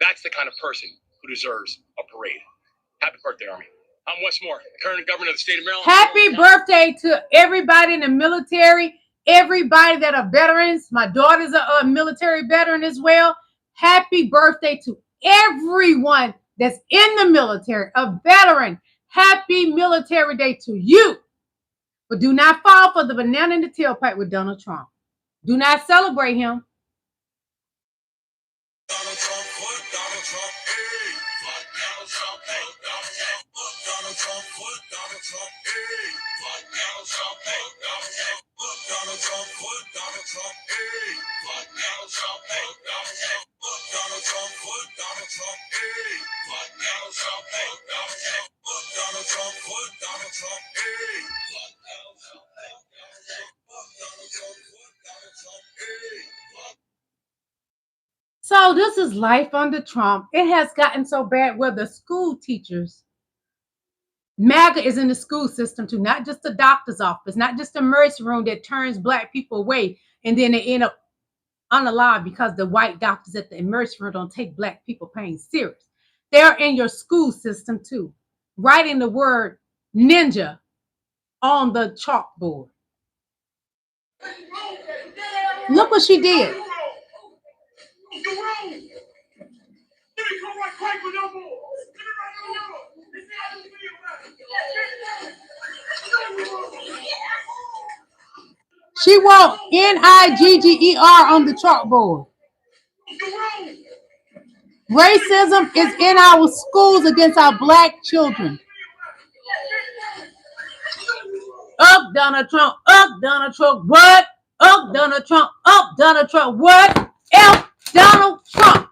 That's the kind of person who deserves a parade. Happy birthday, Army. I'm Wes Moore, the current governor of the state of Maryland. Happy birthday to everybody in the military, everybody that are veterans. My daughter's a military veteran as well. Happy birthday to everyone that's in the military, a veteran. Happy Military Day to you. But do not fall for the banana in the tailpipe with Donald Trump. Do not celebrate him. Donald Trump, what Donald Trump, hey, fuck Donald Trump, hey, Donald Trump, what Donald Trump, what Donald Trump, hey, fuck Donald Trump, hey, Donald Trump, what Donald Trump, what Donald Trump, hey, fuck Donald Trump, hey, Donald Trump, what Donald Trump, what Donald Trump, hey, fuck Donald Trump, hey, Donald Trump, what Donald Trump, what Donald Trump, hey, fuck Donald Trump, hey, Donald Trump, what Donald Trump, what Donald Trump, hey, fuck. So this is life under Trump. It has gotten so bad where the school teachers, MAGA is in the school system too, not just the doctor's office, not just the emergency room that turns black people away and then they end up unalive because the white doctors at the emergency room don't take black people pain serious. They're in your school system too, writing the word ninja on the chalkboard. Look what she did. She wrote NIGGER on the chalkboard. Racism is in our schools against our black children. Up Donald Trump, up Donald Trump, what? Up Donald Trump, up Donald Trump, what? Up Donald Trump.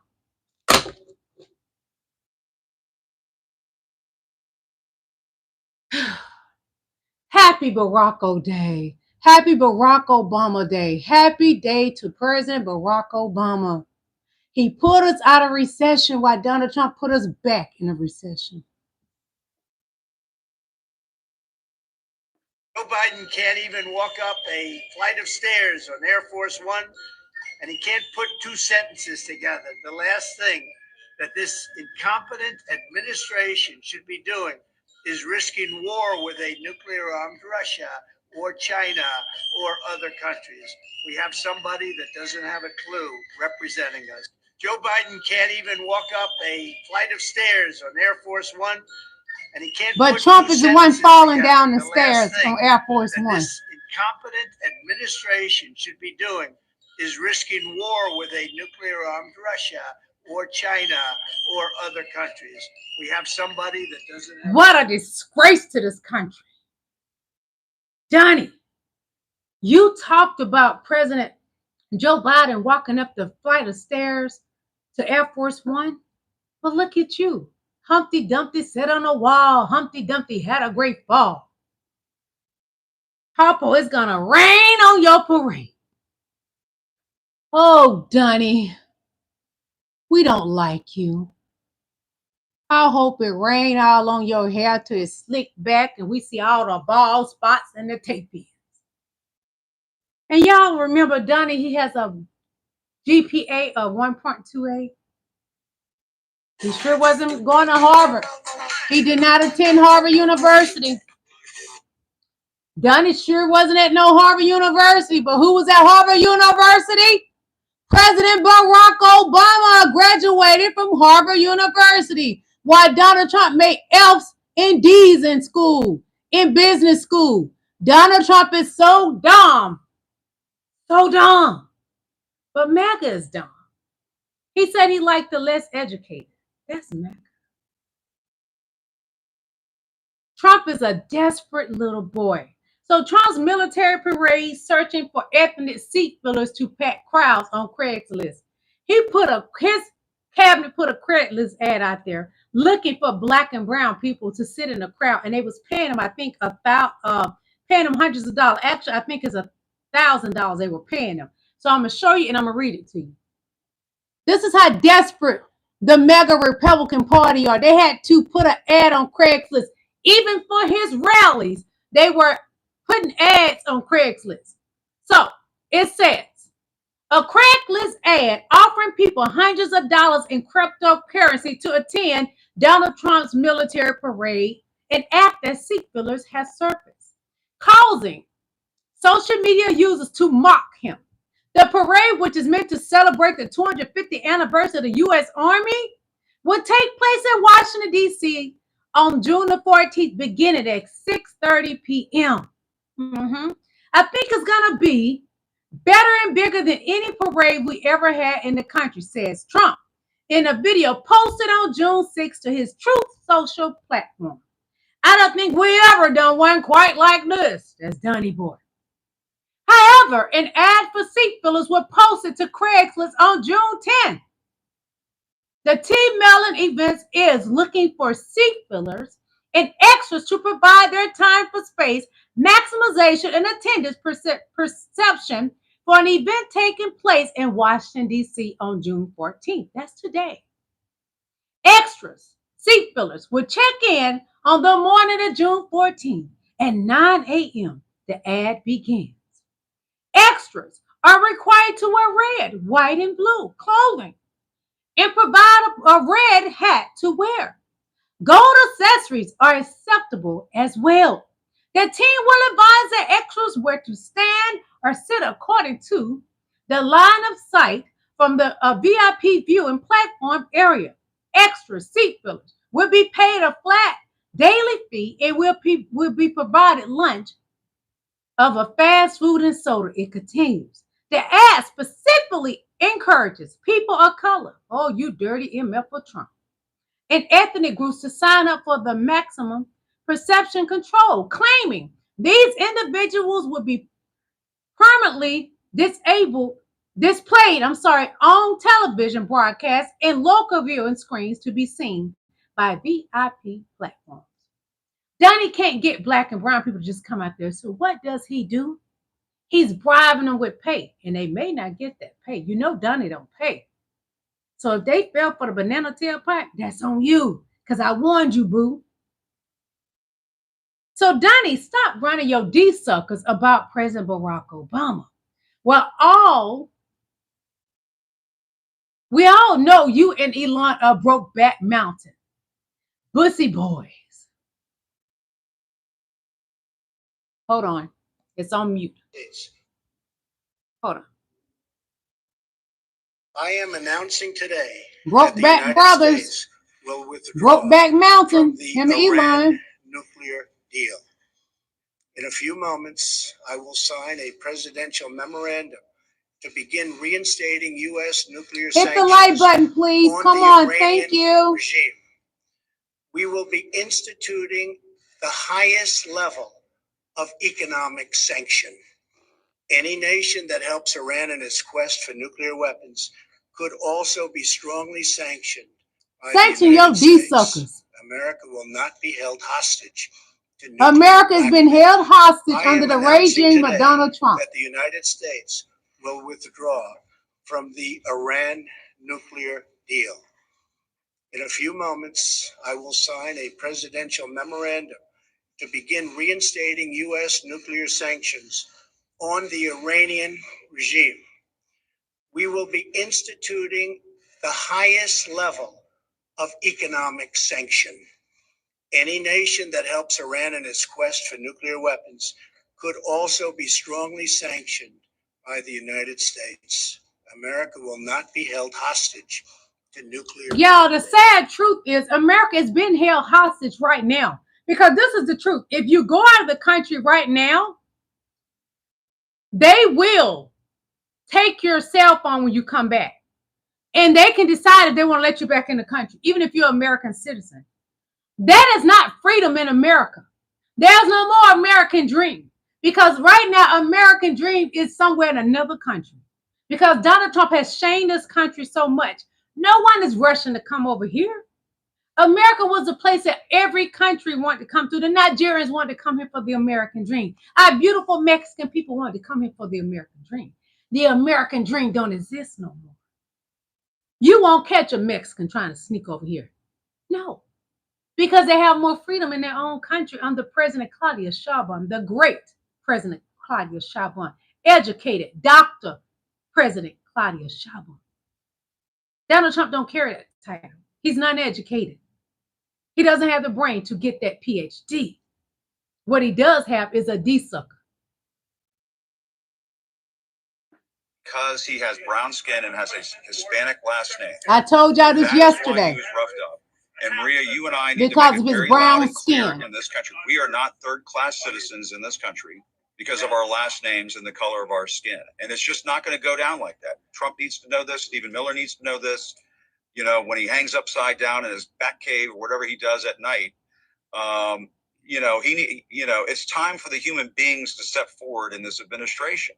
Happy Barack Day. Happy Barack Obama Day. Happy day to President Barack Obama. He put us out of recession while Donald Trump put us back in a recession. Joe Biden can't even walk up a flight of stairs on Air Force One, and he can't put two sentences together. The last thing that this incompetent administration should be doing is risking war with a nuclear-armed Russia or China or other countries. We have somebody that doesn't have a clue representing us. Joe Biden can't even walk up a flight of stairs on Air Force One, and he can't. But Trump is the one falling down the stairs on Air Force One. This incompetent administration should be doing is risking war with a nuclear-armed Russia or China or other countries. We have somebody that doesn't have. What a disgrace to this country. Donnie, you talked about President Joe Biden walking up the flight of stairs to Air Force One. But look at you. Humpty Dumpty sat on a wall. Humpty Dumpty had a great fall. Harpo, it's going to rain on your parade. Oh, Donnie, we don't like you. I hope it rain all on your hair till it's slicked back and we see all the bald spots and the tape ends. And y'all remember Donnie, he has a GPA of 1.28. He sure wasn't going to Harvard. He did not attend Harvard University. Donnie sure wasn't at no Harvard University, but who was at Harvard University? President Barack Obama graduated from Harvard University, while Donald Trump made F's and D's in school, in business school. Donald Trump is so dumb. So dumb. But MAGA is dumb. He said he liked the less educated. That's MAGA. Trump is a desperate little boy. So Trump's military parade searching for ethnic seat fillers to pack crowds on Craigslist. His cabinet put a Craigslist ad out there looking for black and brown people to sit in the crowd, and they was paying them, I think, paying them hundreds of dollars. Actually, I think it's $1,000 they were paying them. So I'm gonna show you and I'm gonna read it to you. This is how desperate the MAGA Republican Party are. They had to put an ad on Craigslist. Even for his rallies, they were putting ads on Craigslist. So it says, a Craigslist ad offering people hundreds of dollars in cryptocurrency to attend Donald Trump's military parade and act as seat fillers has surfaced, causing social media users to mock him. The parade, which is meant to celebrate the 250th anniversary of the U.S. Army, will take place in Washington, D.C. on June the 14th, beginning at 6:30 p.m. I think it's going to be better and bigger than any parade we ever had in the country, says Trump in a video posted on June 6th to his Truth Social platform. I don't think we ever done one quite like this, says Donnie Boy. However, an ad for seat fillers was posted to Craigslist on June 10th. The Team Mellon Events is looking for seat fillers and extras to provide their time for space, maximization, and attendance perception for an event taking place in Washington, D.C. on June 14th. That's today. Extras, seat fillers, will check in on the morning of June 14th at 9 a.m. The ad begins. Extras are required to wear red, white, and blue clothing and provide a red hat to wear. Gold accessories are acceptable as well. The team will advise the extras where to stand or sit according to the line of sight from the VIP viewing platform area. Extra seat fillers will be paid a flat daily fee and will be provided lunch of a fast food and soda. It continues. The ad specifically encourages people of color, oh, you dirty MF for Trump, and ethnic groups to sign up for the maximum perception control, claiming these individuals will be permanently displayed on television broadcasts and local viewing screens to be seen by VIP platforms. Donnie can't get black and brown people to just come out there. So what does he do? He's bribing them with pay, and they may not get that pay. You know Donnie don't pay. So if they fell for the banana tailpipe, that's on you, because I warned you, boo. So Donnie, stop running your D-suckers about President Barack Obama. Well, we all know you and Elon are Brokeback Mountain. Bussy boys. Hold on. It's on mute. Hold on. I am announcing today Brokeback Brothers, Brokeback Mountain, and Elon nuclear deal. In a few moments, I will sign a presidential memorandum to begin reinstating U.S. nuclear sanctions. Hit the like button, please. Come on, thank you. Regime. We will be instituting the highest level of economic sanction. Any nation that helps Iran in its quest for nuclear weapons could also be strongly sanctioned. Sanction your D-suckers. America will not be held hostage to nuclear America has been held hostage under the regime of Donald Trump. That the United States will withdraw from the Iran nuclear deal. In a few moments, I will sign a presidential memorandum to begin reinstating U.S. nuclear sanctions on the Iranian regime. We will be instituting the highest level of economic sanction. Any nation that helps Iran in its quest for nuclear weapons could also be strongly sanctioned by the United States. America will not be held hostage to nuclear. Y'all, the sad truth is America is being held hostage right now. Because this is the truth. If you go out of the country right now, they will take your cell phone when you come back. And they can decide if they want to let you back in the country, even if you're an American citizen. That is not freedom in America. There's no more American dream. Because right now, American dream is somewhere in another country. Because Donald Trump has shamed this country so much. No one is rushing to come over here. America was a place that every country wanted to come to. The Nigerians wanted to come here for the American dream. Our beautiful Mexican people wanted to come here for the American dream. The American dream don't exist no more. You won't catch a Mexican trying to sneak over here. No. Because they have more freedom in their own country under President Claudius Sheinbaum, the great President Claudius Sheinbaum, educated Dr. President Claudius Sheinbaum. Donald Trump don't carry that title. He's not educated. He doesn't have the brain to get that PhD. What he does have is a D-sucker. Because he has brown skin and has a Hispanic last name. I told y'all this yesterday. He was roughed up. And Maria, you and I need because to of make it his very brown loud and clear skin in this country. We are not third-class citizens in this country because of our last names and the color of our skin. And it's just not going to go down like that. Trump needs to know this. Stephen Miller needs to know this. You know, when he hangs upside down in his back cave or whatever he does at night, you know, it's time for the human beings to step forward in this administration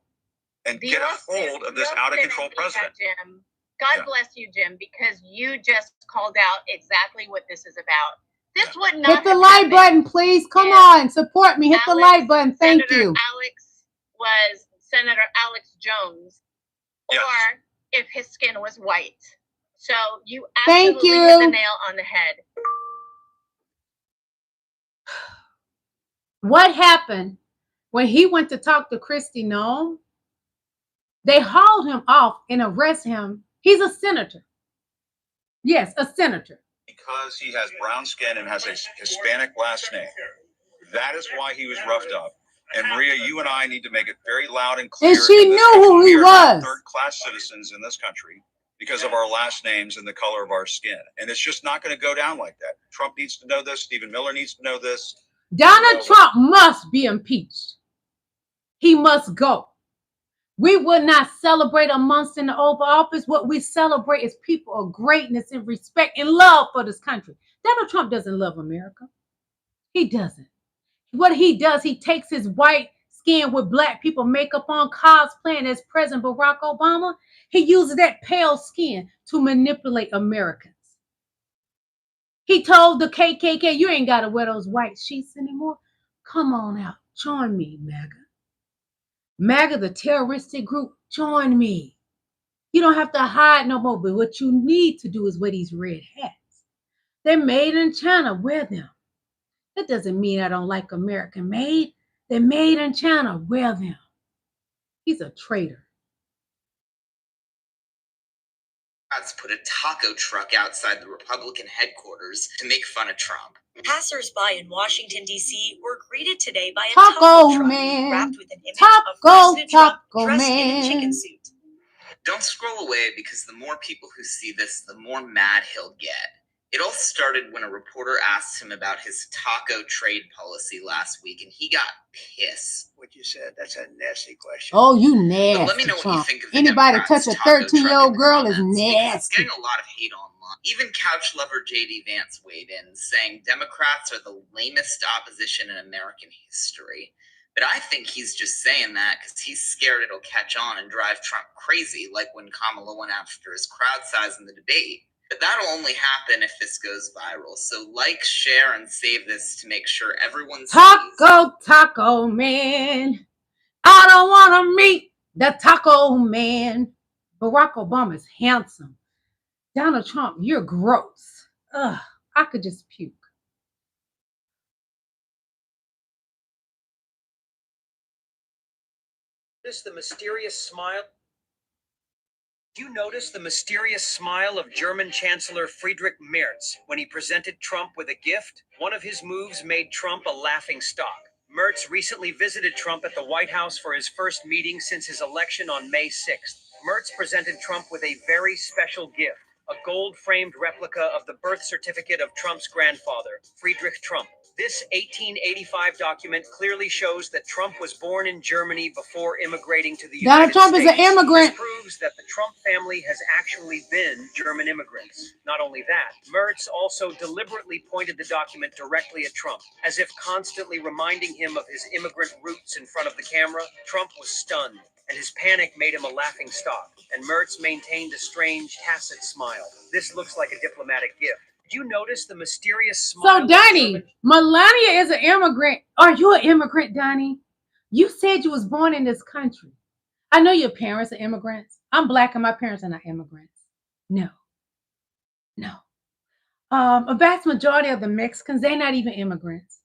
and get a hold of this out of control president. Jim, God bless you, Jim, because you just called out exactly what this is about. This would not hit the like button, please. Come on, support me. Hit the like button. Thank you. Alex was Senator Alex Jones, or if his skin was white. So you absolutely hit the nail on the head. What happened when he went to talk to Kristi Noem? They hauled him off and arrested him. He's a senator. Yes, a senator. Because he has brown skin and has a Hispanic last name. That is why he was roughed up. And Maria, you and I need to make it very loud and clear. And she knew who he was. Third-class citizens in this country because of our last names and the color of our skin. And it's just not going to go down like that. Trump needs to know this. Stephen Miller needs to know this. Donald Trump must be impeached. He must go. We would not celebrate a month in the Oval Office. What we celebrate is people of greatness and respect and love for this country. Donald Trump doesn't love America. He doesn't. What he does, he takes his white skin with black people makeup on, cosplaying as President Barack Obama. He uses that pale skin to manipulate Americans. He told the KKK, you ain't got to wear those white sheets anymore. Come on out. Join me, MAGA. MAGA, the terroristic group, join me. You don't have to hide no more, but what you need to do is wear these red hats. They're made in China. Wear them. That doesn't mean I don't like American made. They're made in China. Wear them. He's a traitor. Put a taco truck outside the Republican headquarters to make fun of Trump. Passers-by in Washington, D.C. were greeted today by a taco truck man wrapped with an image of President Trump dressed in a man. chicken suit. Don't scroll away, because the more people who see this, the more mad he'll get. It all started when a reporter asked him about his taco trade policy last week, and he got pissed. What you said, that's a nasty question. Oh, you nasty, But let me know Trump. what you think of the Anybody Democrats' touch a taco truck 13-year-old in the girl is comments, because nasty. It's getting a lot of hate online. Even couch lover jdvance weighed in, saying Democrats are the lamest opposition in American history. But I think he's just saying that because he's scared it'll catch on and drive Trump crazy, like when Kamala went after his crowd size in the debate. But that'll only happen if this goes viral. So like, share, and save this to make sure everyone's Taco man. I don't want to meet the taco man. Barack Obama is handsome. Donald Trump, you're gross. Ugh, I could just puke. The mysterious smile. Do you notice the mysterious smile of German Chancellor Friedrich Merz when he presented Trump with a gift? One of his moves made Trump a laughing stock. Merz recently visited Trump at the White House for his first meeting since his election on May 6th. Merz presented Trump with a very special gift, a gold-framed replica of the birth certificate of Trump's grandfather, Friedrich Trump. This 1885 document clearly shows that Trump was born in Germany before immigrating to the United States. Donald Trump is an immigrant. This proves that the Trump family has actually been German immigrants. Not only that, Merz also deliberately pointed the document directly at Trump, as if constantly reminding him of his immigrant roots in front of the camera. Trump was stunned, and his panic made him a laughing stock, and Merz maintained a strange, tacit smile. This looks like a diplomatic gift. Did you notice the mysterious smile? So, Donnie, Melania is an immigrant. Are you an immigrant, Donnie? You said you was born in this country. I know your parents are immigrants. I'm Black and my parents are not immigrants. No. A vast majority of the Mexicans, they're not even immigrants.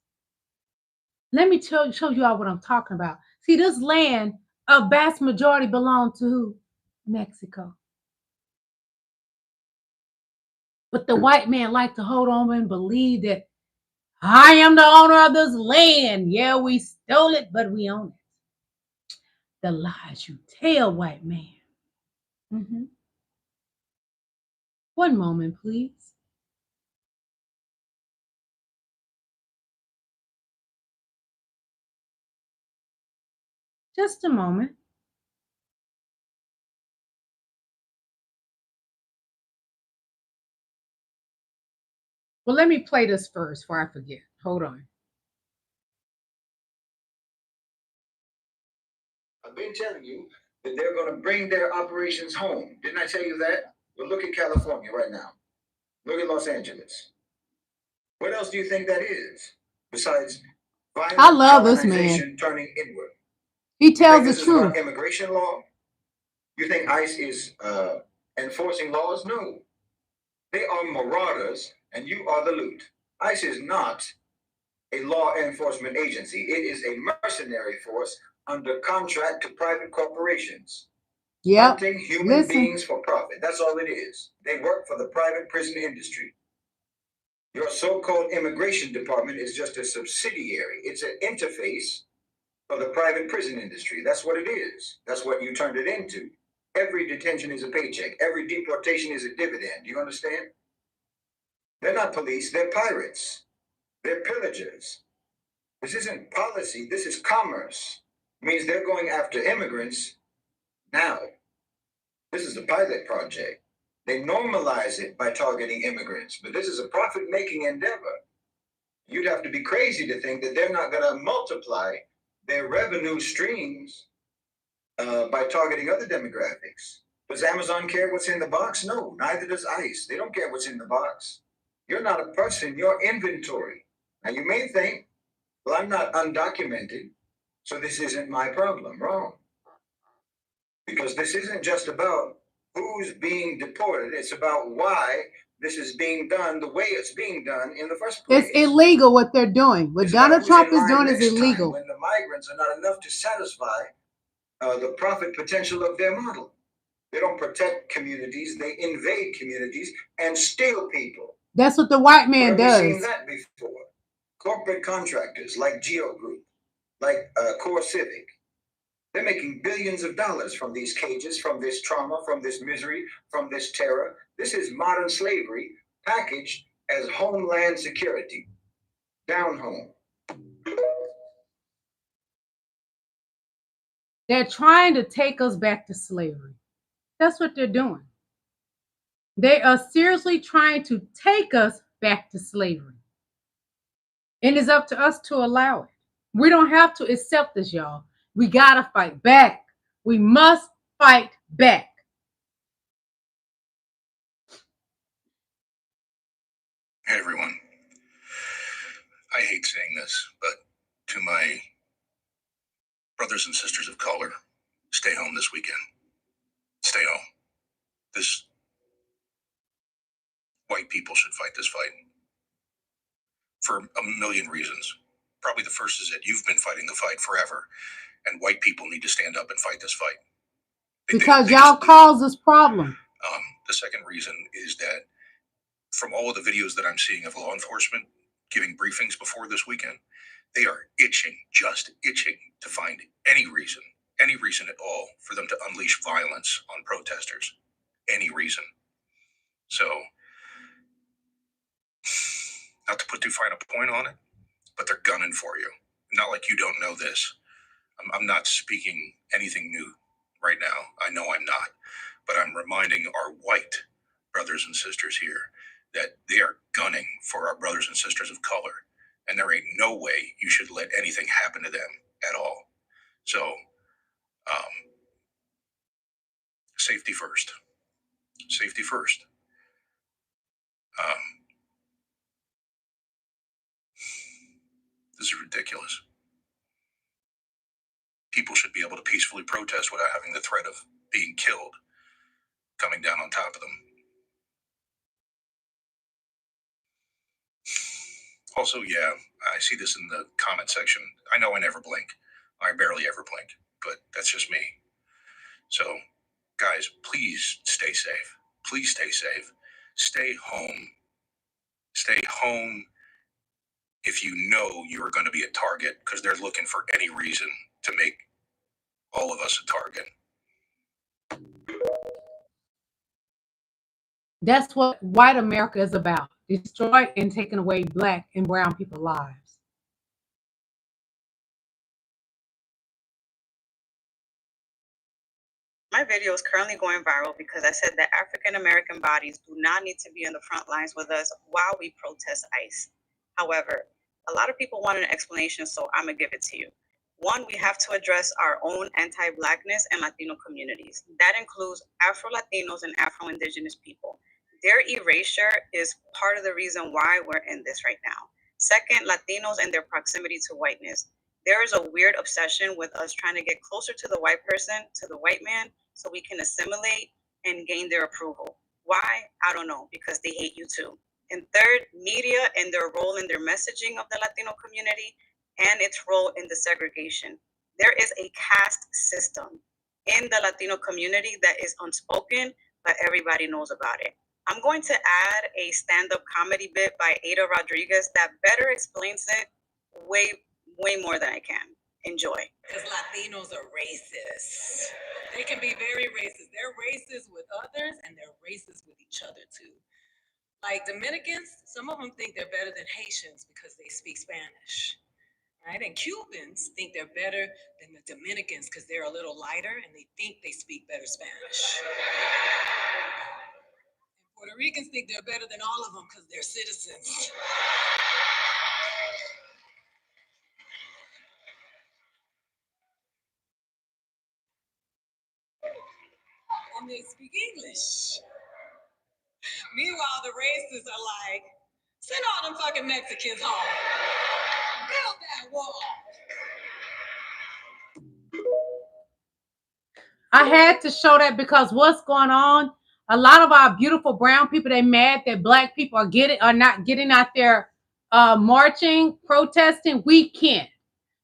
Let me show you all what I'm talking about. See, this land, a vast majority belong to who? Mexico. But the white man like to hold on and believe that I am the owner of this land. Yeah, we stole it, but we own it. The lies you tell, white man. One moment, please. Just a moment. Well, let me play this first before I forget. Hold on. I've been telling you that they're going to bring their operations home. Didn't I tell you that? Well, look at California right now. Look at Los Angeles. What else do you think that is besides violent I love this man. turning inward? He tells the this truth. Is about immigration law? You think ICE is enforcing laws? No. They are marauders, and you are the loot. ICE is not a law enforcement agency. It is a mercenary force under contract to private corporations. Yeah. Hunting human beings for profit. That's all it is. They work for the private prison industry. Your so-called immigration department is just a subsidiary. It's an interface for the private prison industry. That's what it is. That's what you turned it into. Every detention is a paycheck. Every deportation is a dividend. Do you understand? They're not police. They're pirates. They're pillagers. This isn't policy. This is commerce. It means they're going after immigrants now. This is a pilot project. They normalize it by targeting immigrants, but this is a profit-making endeavor. You'd have to be crazy to think that they're not going to multiply their revenue streams by targeting other demographics. Does Amazon care what's in the box? No, neither does ICE. They don't care what's in the box. You're not a person, you're inventory. Now you may think, well, I'm not undocumented, so this isn't my problem. Wrong. Because this isn't just about who's being deported. It's about why this is being done the way it's being done in the first place. It's illegal what they're doing. What Donald Trump is doing is illegal. When the migrants are not enough to satisfy the profit potential of their model. They don't protect communities. They invade communities and steal people. That's what the white man does. We've seen that before. Corporate contractors like Geo Group, like Core Civic, they're making billions of dollars from these cages, from this trauma, from this misery, from this terror. This is modern slavery packaged as homeland security. Down home. They're trying to take us back to slavery. That's what they're doing. They are seriously trying to take us back to slavery. And it's up to us to allow it. We don't have to accept this, y'all. We got to fight back. We must fight back. Hey, everyone. I hate saying this, but to my brothers and sisters of color, stay home this weekend. Stay home. This white people should fight this fight for a million reasons. Probably the first is that you've been fighting the fight forever, and white people need to stand up and fight this fight. Because y'all caused this problem. The second reason is that from all of the videos that I'm seeing of law enforcement giving briefings before this weekend, they are itching, just itching to find any reason at all for them to unleash violence on protesters. Any reason. So, not to put too fine a point on it, but they're gunning for you. Not like you don't know this. I'm not speaking anything new right now. I know I'm not. But I'm reminding our white brothers and sisters here that they are gunning for our brothers and sisters of color. And there ain't no way you should let anything happen to them at all. So, safety first. Safety first. This is ridiculous. People should be able to peacefully protest without having the threat of being killed coming down on top of them. Also, yeah, I see this in the comment section. I know I never blink. I barely ever blink, but that's just me. So, guys, please stay safe. Please stay safe. Stay home. Stay home if you know you are going to be a target, because they're looking for any reason to make all of us a target. That's what white America is about. Destroy and taking away black and brown people's lives. My video is currently going viral because I said that African American bodies do not need to be on the front lines with us while we protest ICE. However, a lot of people want an explanation, so I'm gonna give it to you. One, we have to address our own anti-Blackness and Latino communities. That includes Afro-Latinos and Afro-Indigenous people. Their erasure is part of the reason why we're in this right now. Second, Latinos and their proximity to whiteness. There is a weird obsession with us trying to get closer to the white person, to the white man, so we can assimilate and gain their approval. Why? I don't know, because they hate you too. And third, media and their role in their messaging of the Latino community and its role in the segregation. There is a caste system in the Latino community that is unspoken, but everybody knows about it. I'm going to add a stand-up comedy bit by Ada Rodriguez that better explains it way more than I can. Enjoy. Because Latinos are racist. They can be very racist. They're racist with others and they're racist with each other too. Like Dominicans, some of them think they're better than Haitians because they speak Spanish. Right? And Cubans think they're better than the Dominicans because they're a little lighter and they think they speak better Spanish. And Puerto Ricans think they're better than all of them because they're citizens. And they speak English. Meanwhile, the racists are like, send all them fucking Mexicans home. Build that wall. I had to show that because what's going on, a lot of our beautiful brown people, they mad that black people are not getting out there marching, protesting. We can't,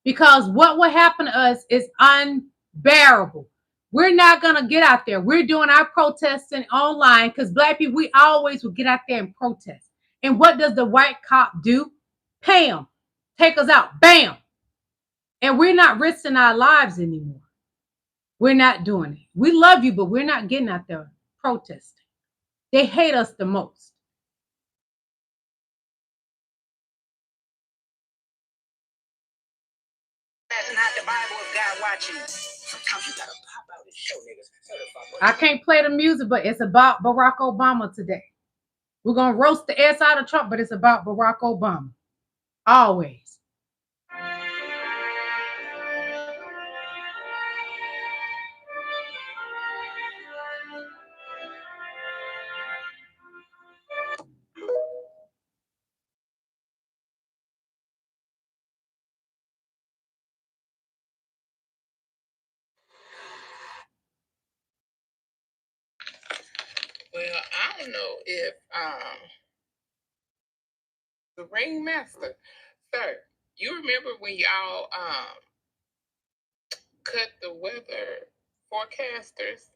because what will happen to us is unbearable. We're not going to get out there. We're doing our protesting online because black people, we always will get out there and protest. And what does the white cop do? Pay them. Take us out. Bam. And we're not risking our lives anymore. We're not doing it. We love you, but we're not getting out there protesting. They hate us the most. That's not the Bible of God watching. Sometimes you gotta pop out and show niggas. I can't play the music, but it's about Barack Obama today. We're going to roast the ass out of Trump, but it's about Barack Obama. Always. Well, I don't know if the ringmaster, sir, you remember when y'all cut the weather forecasters?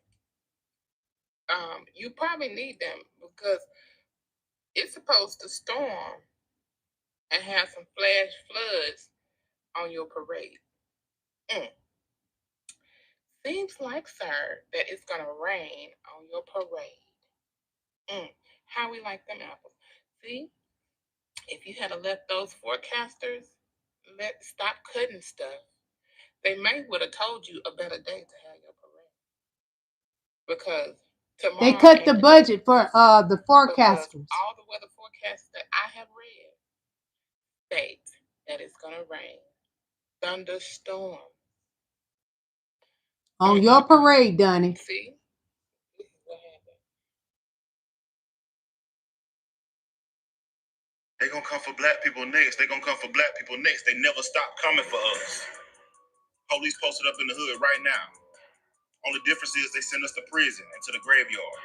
You probably need them because it's supposed to storm and have some flash floods on your parade. Seems like, sir, that it's gonna rain on your parade. How we like them apples. See, if you had left those forecasters, stop cutting stuff, they may would have told you a better day to have your parade. Because tomorrow They cut the budget for the forecasters. All the weather forecasts that I have read state that it's gonna rain. Thunderstorm. On your parade, Donnie. See? This is what happened. They're gonna come for black people next. They're gonna come for black people next. They never stop coming for us. Police posted up in the hood right now. Only difference is they send us to prison and to the graveyard.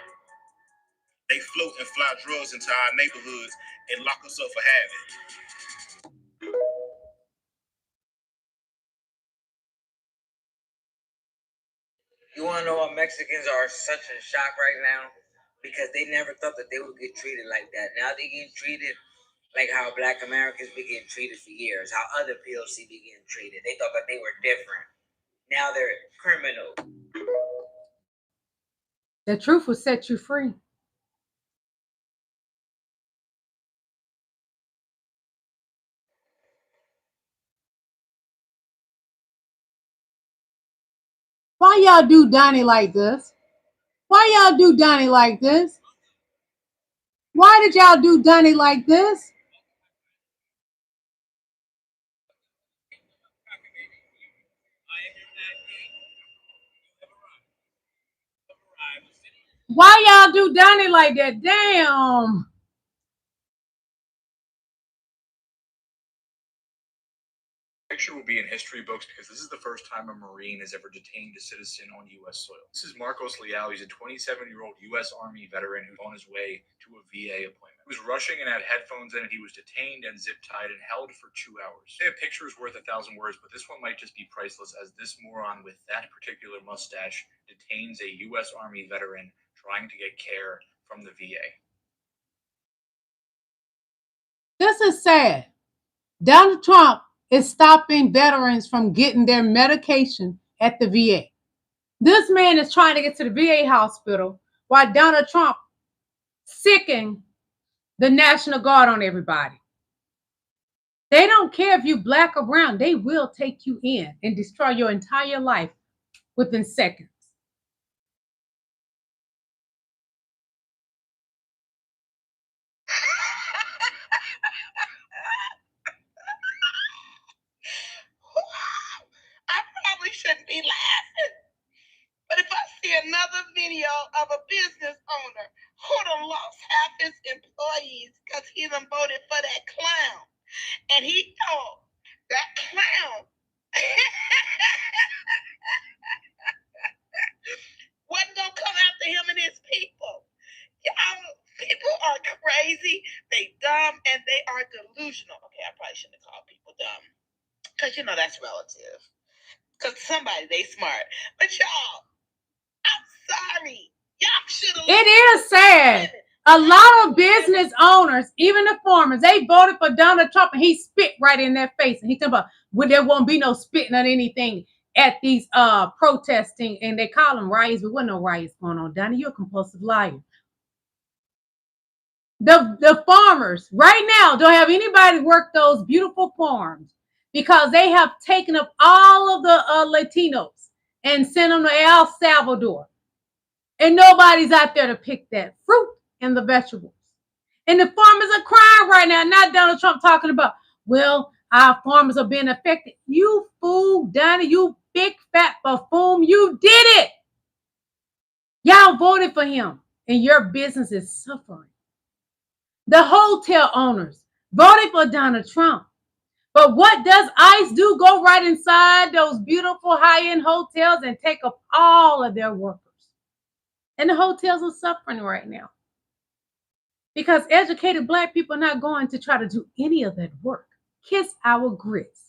They float and fly drugs into our neighborhoods and lock us up for having. You want to know why Mexicans are such in shock right now? Because they never thought that they would get treated like that. Now they getting treated like how Black Americans be getting treated for years, how other POC be getting treated. They thought that they were different. Now they're criminals. The truth will set you free. Why y'all do Donnie like this? Why y'all do Donnie like this? Why did y'all do Donnie like this? Why y'all do Donnie like that? Damn. Picture will be in history books because this is the first time a Marine has ever detained a citizen on U.S. soil. This is Marcos Leal. He's a 27-year-old U.S. Army veteran who's on his way to a VA appointment. He was rushing and had headphones in, and he was detained and zip-tied and held for 2 hours. A picture is worth 1,000 words, but this one might just be priceless, as this moron with that particular mustache detains a U.S. Army veteran trying to get care from the VA. This is sad. Donald Trump is stopping veterans from getting their medication at the VA. This man is trying to get to the VA hospital while Donald Trump sicking the National Guard on everybody. They don't care if you black or brown. They will take you in and destroy your entire life within seconds. I probably shouldn't be laughing, but if I see another video of a business owner who done lost half his employees because he done voted for that clown, and he told that clown wasn't gonna come after him and his people. Y'all, people are crazy, they dumb, and they are delusional. Okay, I probably shouldn't have called people dumb, because you know that's relative. Because somebody, they smart. But y'all, I'm sorry. Y'all should have. It is sad. A lot of business owners, even the farmers, they voted for Donald Trump and he spit right in their face. And he talking about, well, there won't be no spitting on anything at these protesting, and they call them riots, but wasn't no riots going on. Donnie, you're a compulsive liar. The farmers right now don't have anybody work those beautiful farms because they have taken up all of the Latinos and sent them to El Salvador. And nobody's out there to pick that fruit and the vegetables. And the farmers are crying right now. Not Donald Trump talking about, well, our farmers are being affected. You fool, Donnie, you big fat buffoon. You did it. Y'all voted for him and your business is suffering. The hotel owners voted for Donald Trump. But what does ICE do? Go right inside those beautiful high-end hotels and take up all of their workers. And the hotels are suffering right now because educated black people are not going to try to do any of that work. Kiss our grits.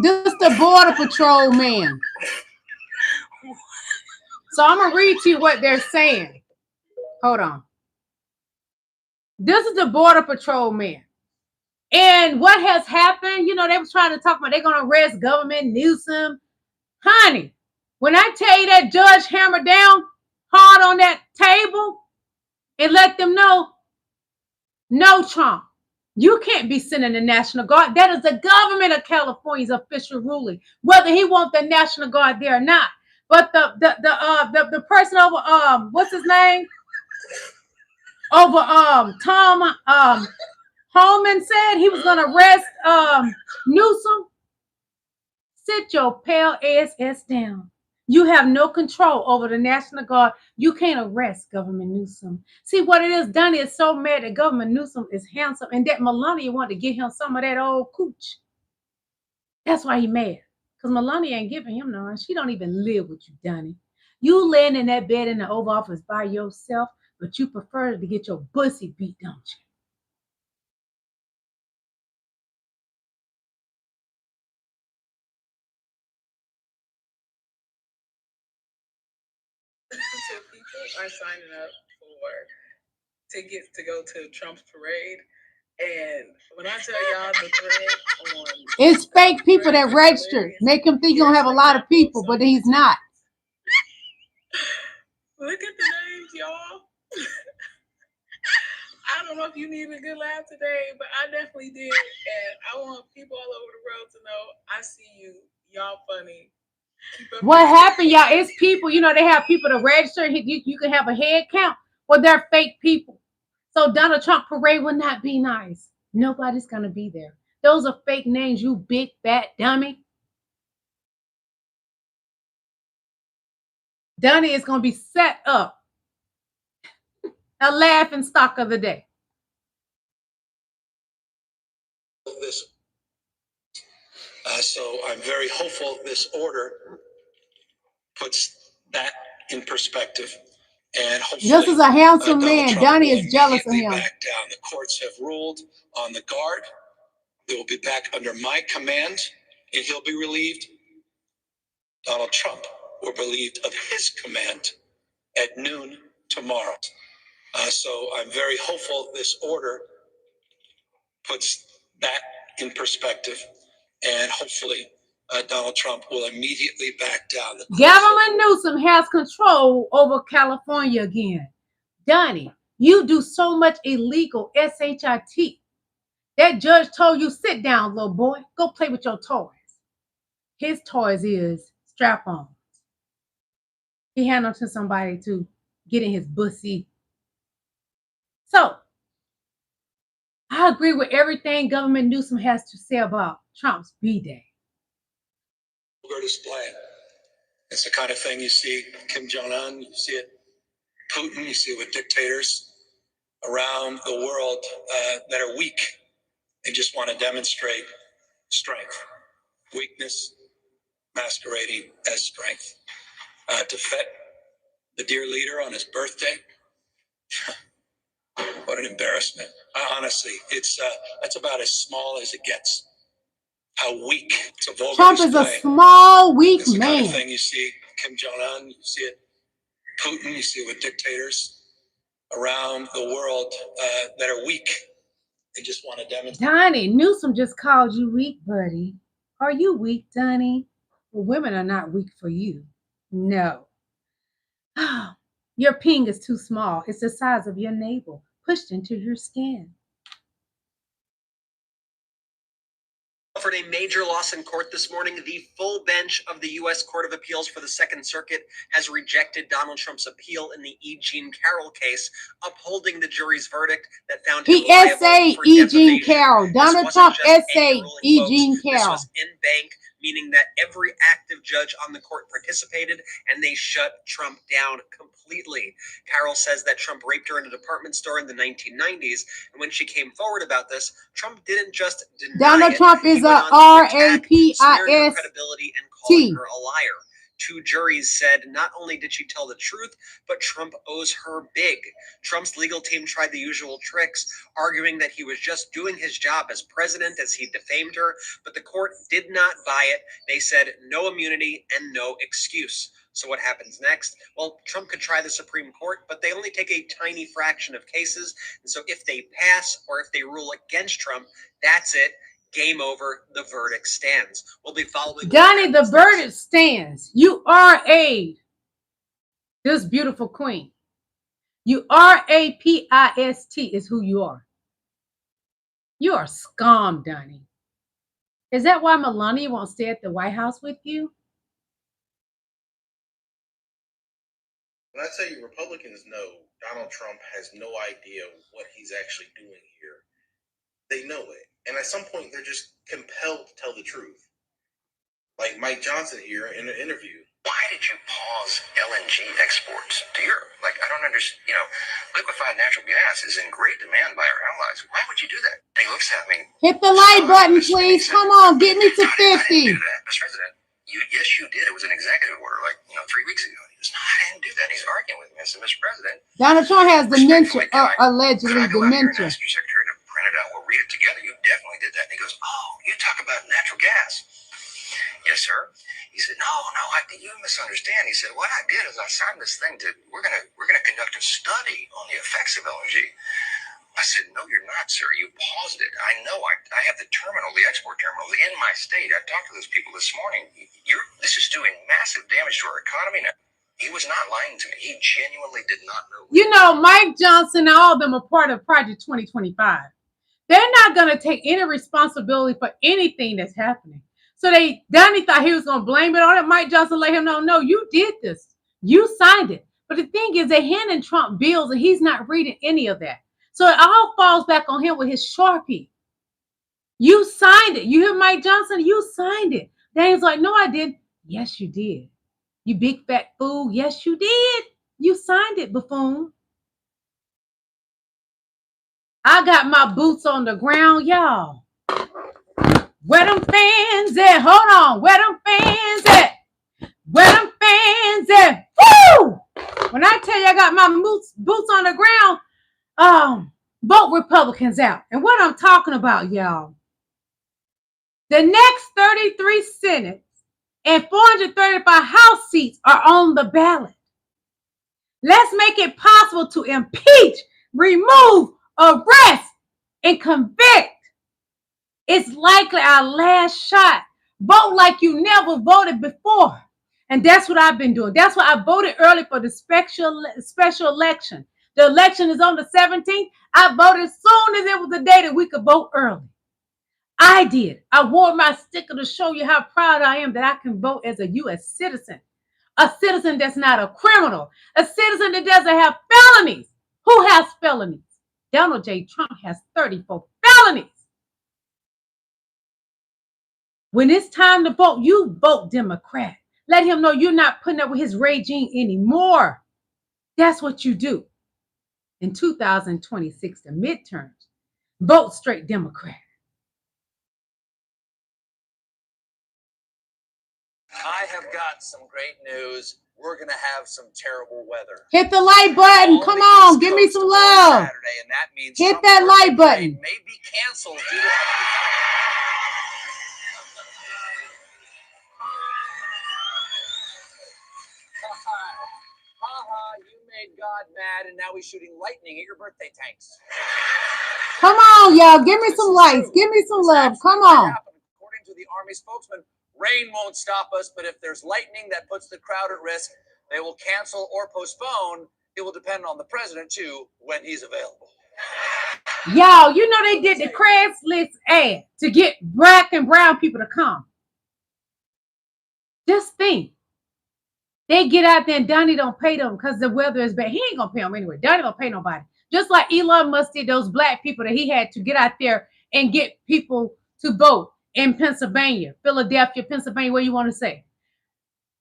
This is the Border Patrol man. So I'm going to read to you what they're saying. Hold on. This is the Border Patrol man. And what has happened, you know, they was trying to talk about they're going to arrest Government Newsom. Honey, when I tell you that judge hammered down hard on that table and let them know, no, Trump, you can't be sending the National Guard. That is the government of California's official ruling, whether he wants the National Guard there or not. But the person over what's his name? Over Tom Holman said he was gonna arrest Newsom. Sit your pale ass down. You have no control over the National Guard. You can't arrest Government Newsom. See what it is, Donnie is so mad that Government Newsom is handsome and that Melania wanted to get him some of that old cooch. That's why he mad. Because Melania ain't giving him none. She don't even live with you, Donnie. You laying in that bed in the Oval Office by yourself, but you prefer to get your pussy beat, don't you? So people are signing up for tickets to go to Trump's parade. And when I tell y'all the thread on... It's fake people that registered. Make him think you're going to have a lot of people, but he's not. Look at the names, y'all. I don't know if you needed a good laugh today, but I definitely did. And I want people all over the world to know I see you. Y'all funny. What happened, y'all? It's people, you know, they have people to register. You can have a head count. Well, they're fake people. So Donald Trump parade will not be nice. Nobody's going to be there. Those are fake names, you big fat dummy. Donnie is going to be set up. A laughing stock of the day. So I'm very hopeful this order puts that in perspective. And hopefully, this is a handsome Donald man. Trump Donnie will is jealous of immediately him. back down. The courts have ruled on the guard. They will be back under my command, and he'll be relieved. Donald Trump will be relieved of his command at noon tomorrow. So I'm very hopeful this order puts that in perspective, and hopefully Donald Trump will immediately back down. Gavin Newsom has control over California again. Donnie, you do so much illegal shit. That judge told you, sit down, little boy. Go play with your toys. His toys is strap-ons. He handed them to somebody to get in his bussy. So, I agree with everything Governor Newsom has to say about Trump's B-Day. We're displaying. It's the kind of thing you see Kim Jong-un, you see it Putin, you see it with dictators around the world that are weak and just want to demonstrate strength. Weakness masquerading as strength. To fet the dear leader on his birthday. What an embarrassment. Honestly, that's about as small as it gets. How weak. It's a vulgar Trump display. is a small, weak It's the man. kind of thing you see Kim Jong-un, you see it Putin, you see it with dictators around the world that are weak. They just want to demonstrate. Donnie, Newsom just called you weak, buddy. Are you weak, Donnie? Well, women are not weak for you. No. Your ping is too small. It's the size of your navel, pushed into your skin. Suffered a major loss in court this morning. The full bench of the U.S. Court of Appeals for the Second Circuit has rejected Donald Trump's appeal in the E. Jean Carroll case, upholding the jury's verdict that found him He liable essayed for E. Jean defamation. Carroll. Donald Trump essayed E. Jean Carroll. This was in bank, meaning that every active judge on the court participated, and they shut Trump down completely. Carroll says that Trump raped her in a department store in the 1990s, and when she came forward about this, Trump didn't just deny Donald it. Trump is a R-A-P-I-S-T. Credibility and calling her a liar. Two juries said not only did she tell the truth, but Trump owes her big. Trump's legal team tried the usual tricks, arguing that he was just doing his job as president as he defamed her, but the court did not buy it. They said no immunity and no excuse. So what happens next? Well, Trump could try the Supreme Court, but they only take a tiny fraction of cases. And so if they pass or if they rule against Trump, that's it. Game over. The verdict stands. We'll be following. Donnie, the verdict stands. You are this beautiful queen. You R-A-P-I-S-T is who you are. You are scum, Donnie. Is that why Melania won't stay at the White House with you? When I tell you Republicans know Donald Trump has no idea what he's actually doing here, they know it. And at some point, they're just compelled to tell the truth. Like Mike Johnson here in an interview. Why did you pause LNG exports to Europe? Like, I don't understand. You know, liquefied natural gas is in great demand by our allies. Why would you do that? And he looks at me. Hit the like button, please. Come on, get me to 50. I didn't do that, Mr. President. Yes, you did. It was an executive order, 3 weeks ago. He goes, no, I didn't do that. And he's arguing with me. I said, Mr. President. Donald Trump has dementia, allegedly dementia. Ask your secretary to print it out. We'll read it together. You definitely did that. And he goes, oh, you talk about natural gas. Yes, sir. He said, no, you misunderstand. He said, what I did is I signed this thing we're gonna conduct a study on the effects of LNG. I said, no, you're not, sir. You paused it. I know. I have the terminal, the export terminal in my state. I talked to those people this morning. This is doing massive damage to our economy now. He was not lying to me. He genuinely did not know. You know, Mike Johnson and all of them are part of Project 2025. They're not going to take any responsibility for anything that's happening. So Donnie thought he was going to blame it on it. Mike Johnson let him know, no, you did this. You signed it. But the thing is, they're handing Trump bills and he's not reading any of that. So it all falls back on him with his Sharpie. You signed it. You hear Mike Johnson? You signed it. Danny's like, no, I didn't. Yes, you did. You big fat fool. Yes, you did. You signed it, buffoon. I got my boots on the ground, y'all. Where them fans at? Hold on. Where them fans at? Where them fans at? Woo! When I tell you I got my boots on the ground, vote Republicans out. And what I'm talking about, y'all, the next 33 Senate and 435 House seats are on the ballot. Let's make it possible to impeach, remove, arrest, and convict. It's likely our last shot. Vote like you never voted before. And that's what I've been doing. That's why I voted early for the special election. The election is on the 17th. I voted as soon as it was the day that we could vote early. I did. I wore my sticker to show you how proud I am that I can vote as a U.S. citizen. A citizen that's not a criminal. A citizen that doesn't have felonies. Who has felonies? Donald J. Trump has 34 felonies. When it's time to vote, you vote Democrat. Let him know you're not putting up with his regime anymore. That's what you do. In 2026, the midterms, vote straight Democrat. I have got some great news. We're going to have some terrible weather. Hit the like button. Come on. Give me some love. Saturday, and that means hit that like button. May be canceled due to you made God mad, and now he's shooting lightning at your birthday tanks. Come on, y'all. Give me some likes. Give me some love. Come on. According to the Army spokesman, rain won't stop us, but if there's lightning that puts the crowd at risk, they will cancel or postpone. It will depend on the president, too, when he's available. Y'all, you know they did the Craigslist ad to get black and brown people to come. Just think. They get out there and Donnie don't pay them because the weather is bad. He ain't going to pay them anyway. Donnie don't pay nobody. Just like Elon Musk did those black people that he had to get out there and get people to vote in Pennsylvania, Philadelphia, Pennsylvania, where you want to say.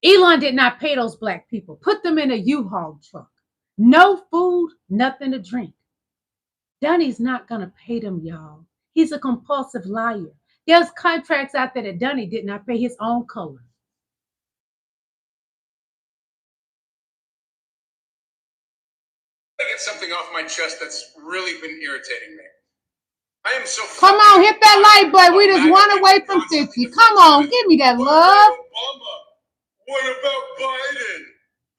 Elon did not pay those black people. Put them in a U-Haul truck. No food, nothing to drink. Donnie's not going to pay them, y'all. He's a compulsive liar. There's contracts out there that Donnie did not pay his own color. I get something off my chest that's really been irritating me. I am so. Come on, hit that like button. We just 1 away from 50. Come on, give me that love. Obama? What about Biden?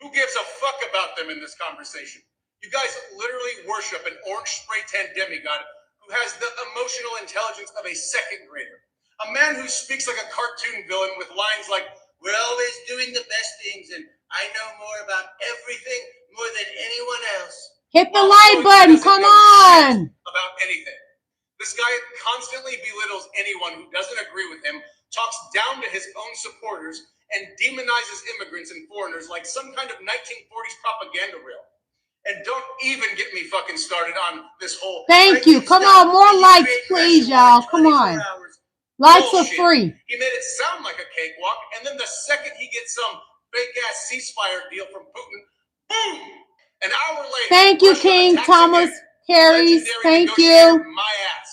Who gives a fuck about them in this conversation? You guys literally worship an orange spray tan demigod who has the emotional intelligence of a second grader. A man who speaks like a cartoon villain with lines like, "We're always doing the best things and I know more about everything more than anyone else." Hit the like button. Come on. About anything. This guy constantly belittles anyone who doesn't agree with him, talks down to his own supporters, and demonizes immigrants and foreigners like some kind of 1940s propaganda reel. And don't even get me fucking started on this whole. Thank you. Come on, more likes, please, y'all. Come on. Likes are free. He made it sound like a cakewalk, and then the second he gets some fake-ass ceasefire deal from Putin, boom! An hour later. Thank you, King Thomas Carries. Thank you. My ass.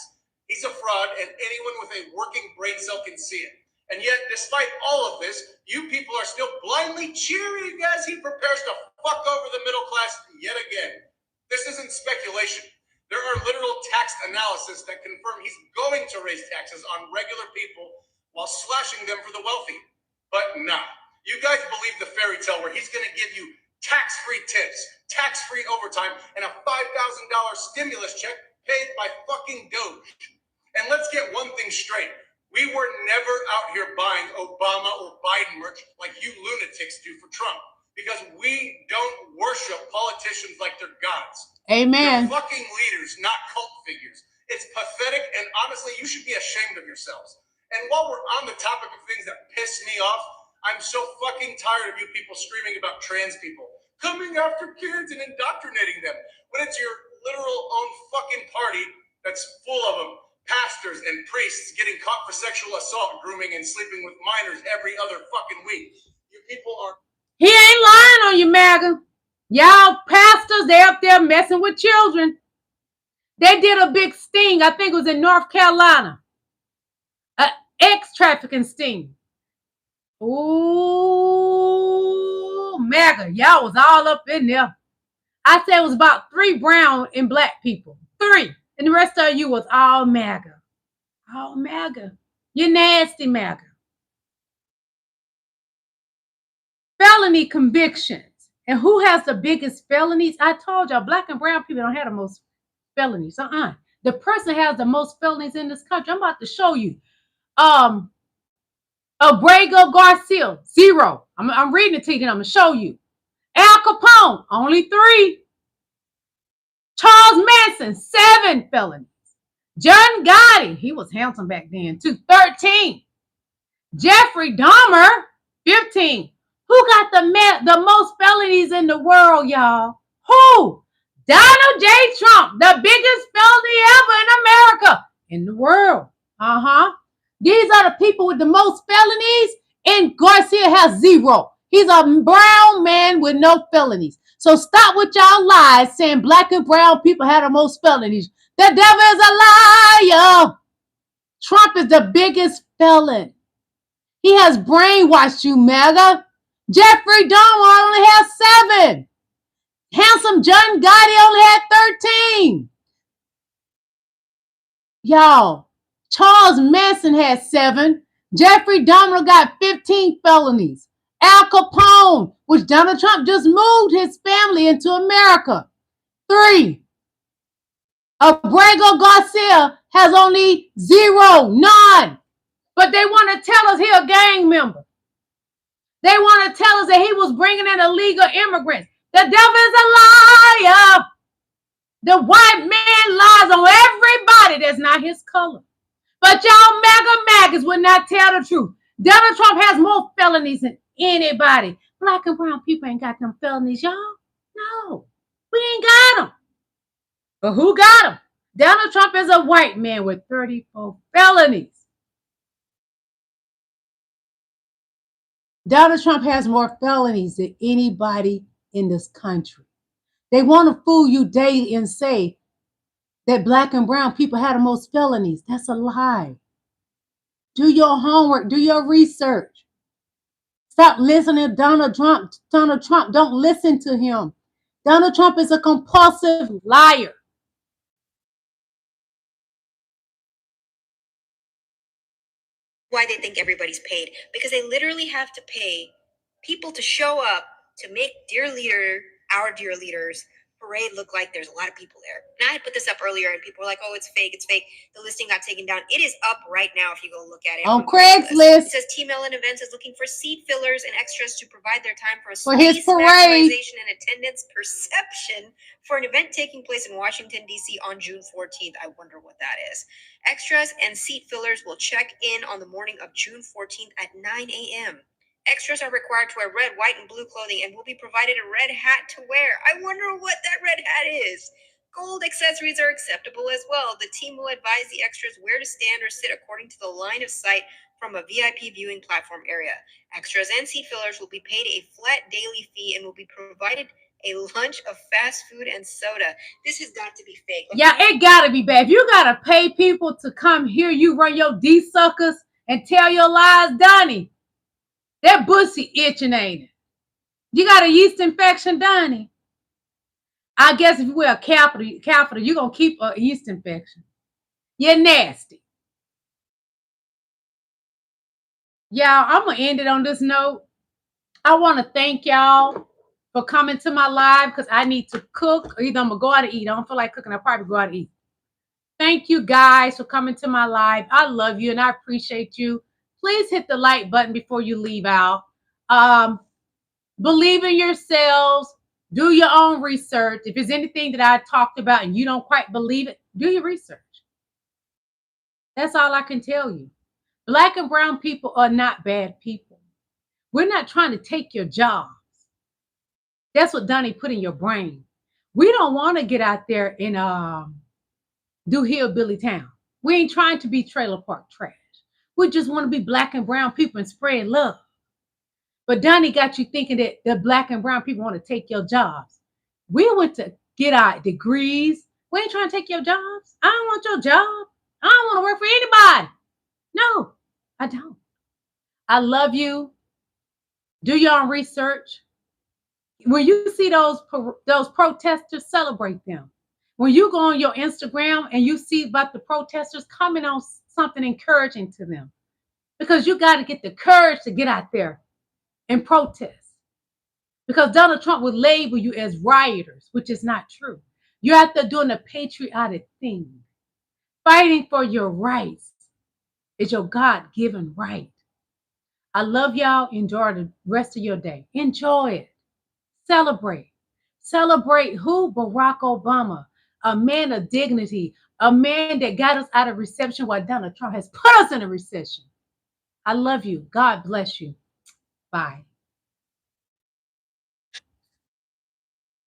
He's a fraud, and anyone with a working brain cell can see it. And yet, despite all of this, you people are still blindly cheering as he prepares to fuck over the middle class yet again. This isn't speculation. There are literal tax analysis that confirm he's going to raise taxes on regular people while slashing them for the wealthy. But nah, you guys believe the fairy tale where he's going to give you tax-free tips, tax-free overtime, and a $5,000 stimulus check paid by fucking Doge. And let's get one thing straight. We were never out here buying Obama or Biden merch like you lunatics do for Trump, because we worship politicians like they're gods. Amen. They're fucking leaders, not cult figures. It's pathetic, and honestly, you should be ashamed of yourselves. And while we're on the topic of things that piss me off, I'm so fucking tired of you people screaming about trans people coming after kids and indoctrinating them when it's your literal own fucking party that's full of them. Pastors and priests getting caught for sexual assault, grooming, and sleeping with minors every other fucking week. You people are... He ain't lying on you, MAGA. Y'all pastors, they up there messing with children. They did a big sting. I think it was in North Carolina. An ex-trafficking sting. Ooh, MAGA. Y'all was all up in there. I said it was about 3 brown and black people. 3. And the rest of you was all MAGA. All MAGA. You're nasty MAGA. Felony convictions. And who has the biggest felonies? I told y'all, black and brown people don't have the most felonies. The person has the most felonies in this country. I'm about to show you. Abrego Garcia, 0. I'm reading it to you and I'm going to show you. Al Capone, only 3. Charles Manson, 7 felonies. John Gotti, he was handsome back then too, 13. Jeffrey Dahmer, 15. Who got the most felonies in the world, y'all? Who? Donald J. Trump, the biggest felony ever in America, in the world. These are the people with the most felonies, and Garcia has 0. He's a brown man with no felonies. So stop with y'all lies saying black and brown people have the most felonies. The devil is a liar. Trump is the biggest felon. He has brainwashed you, MAGA. Jeffrey Dahmer only has 7. Handsome John Gotti only had 13. Y'all, Charles Manson had 7. Jeffrey Dahmer got 15 felonies. Al Capone, which Donald Trump just moved his family into America, 3. Abrego Garcia has only 0, none. But they want to tell us he's a gang member. They want to tell us that he was bringing in illegal immigrants. The devil is a liar. The white man lies on everybody that's not his color. But y'all MAGAs would not tell the truth. Donald Trump has more felonies than anybody. Black and brown people ain't got them felonies, y'all. No, we ain't got them. But who got them? Donald Trump is a white man with 34 felonies. Donald Trump has more felonies than anybody in this country. They want to fool you daily and say that black and brown people have the most felonies. That's a lie. Do your homework. Do your research. Stop listening to Donald Trump. Donald Trump, don't listen to him. Donald Trump is a compulsive liar. Why they think everybody's paid, because they literally have to pay people to show up to make our dear leaders parade look like there's a lot of people there. And I had put this up earlier and people were like, oh, it's fake. The listing got taken down. It is up right now if you go look at it. On Craigslist. It says Team Ellen Events is looking for seat fillers and extras to provide their time for his parade, maximization and attendance perception for an event taking place in Washington, D.C. on June 14th. I wonder what that is. Extras and seat fillers will check in on the morning of June 14th at 9 a.m. Extras are required to wear red, white, and blue clothing and will be provided a red hat to wear. I wonder what that red hat is. Gold accessories are acceptable as well. The team will advise the extras where to stand or sit according to the line of sight from a VIP viewing platform area. Extras and seat fillers will be paid a flat daily fee and will be provided a lunch of fast food and soda. This has got to be fake. Yeah, it got to be bad. If you got to pay people to come hear you run your D-suckers and tell your lies, Donnie, that pussy itching, ain't it? You got a yeast infection, Donnie? I guess if you wear a capital, you're going to keep a yeast infection. You're nasty. Y'all, I'm going to end it on this note. I want to thank y'all for coming to my live because I need to cook. Or either I'm going to go out to eat. I don't feel like cooking. I'll probably go out to eat. Thank you guys for coming to my live. I love you and I appreciate you. Please hit the like button before you leave out. Believe in yourselves. Do your own research. If there's anything that I talked about and you don't quite believe it, do your research. That's all I can tell you. Black and brown people are not bad people. We're not trying to take your jobs. That's what Donnie put in your brain. We don't want to get out there and do hillbilly town. We ain't trying to be trailer park trash. We just want to be black and brown people and spread love. But Donnie got you thinking that the black and brown people want to take your jobs. We went to get our degrees. We ain't trying to take your jobs. I don't want your job. I don't want to work for anybody. No, I don't. I love you. Do your own research. When you see those protesters, celebrate them. When you go on your Instagram and you see about the protesters, comment on something encouraging to them. Because you got to get the courage to get out there and protest. Because Donald Trump would label you as rioters, which is not true. You're out there doing a patriotic thing. Fighting for your rights is your God-given right. I love y'all. Enjoy the rest of your day. Enjoy it. Celebrate. Celebrate who? Barack Obama, a man of dignity, a man that got us out of recession while Donald Trump has put us in a recession. I love you. God bless you. Bye.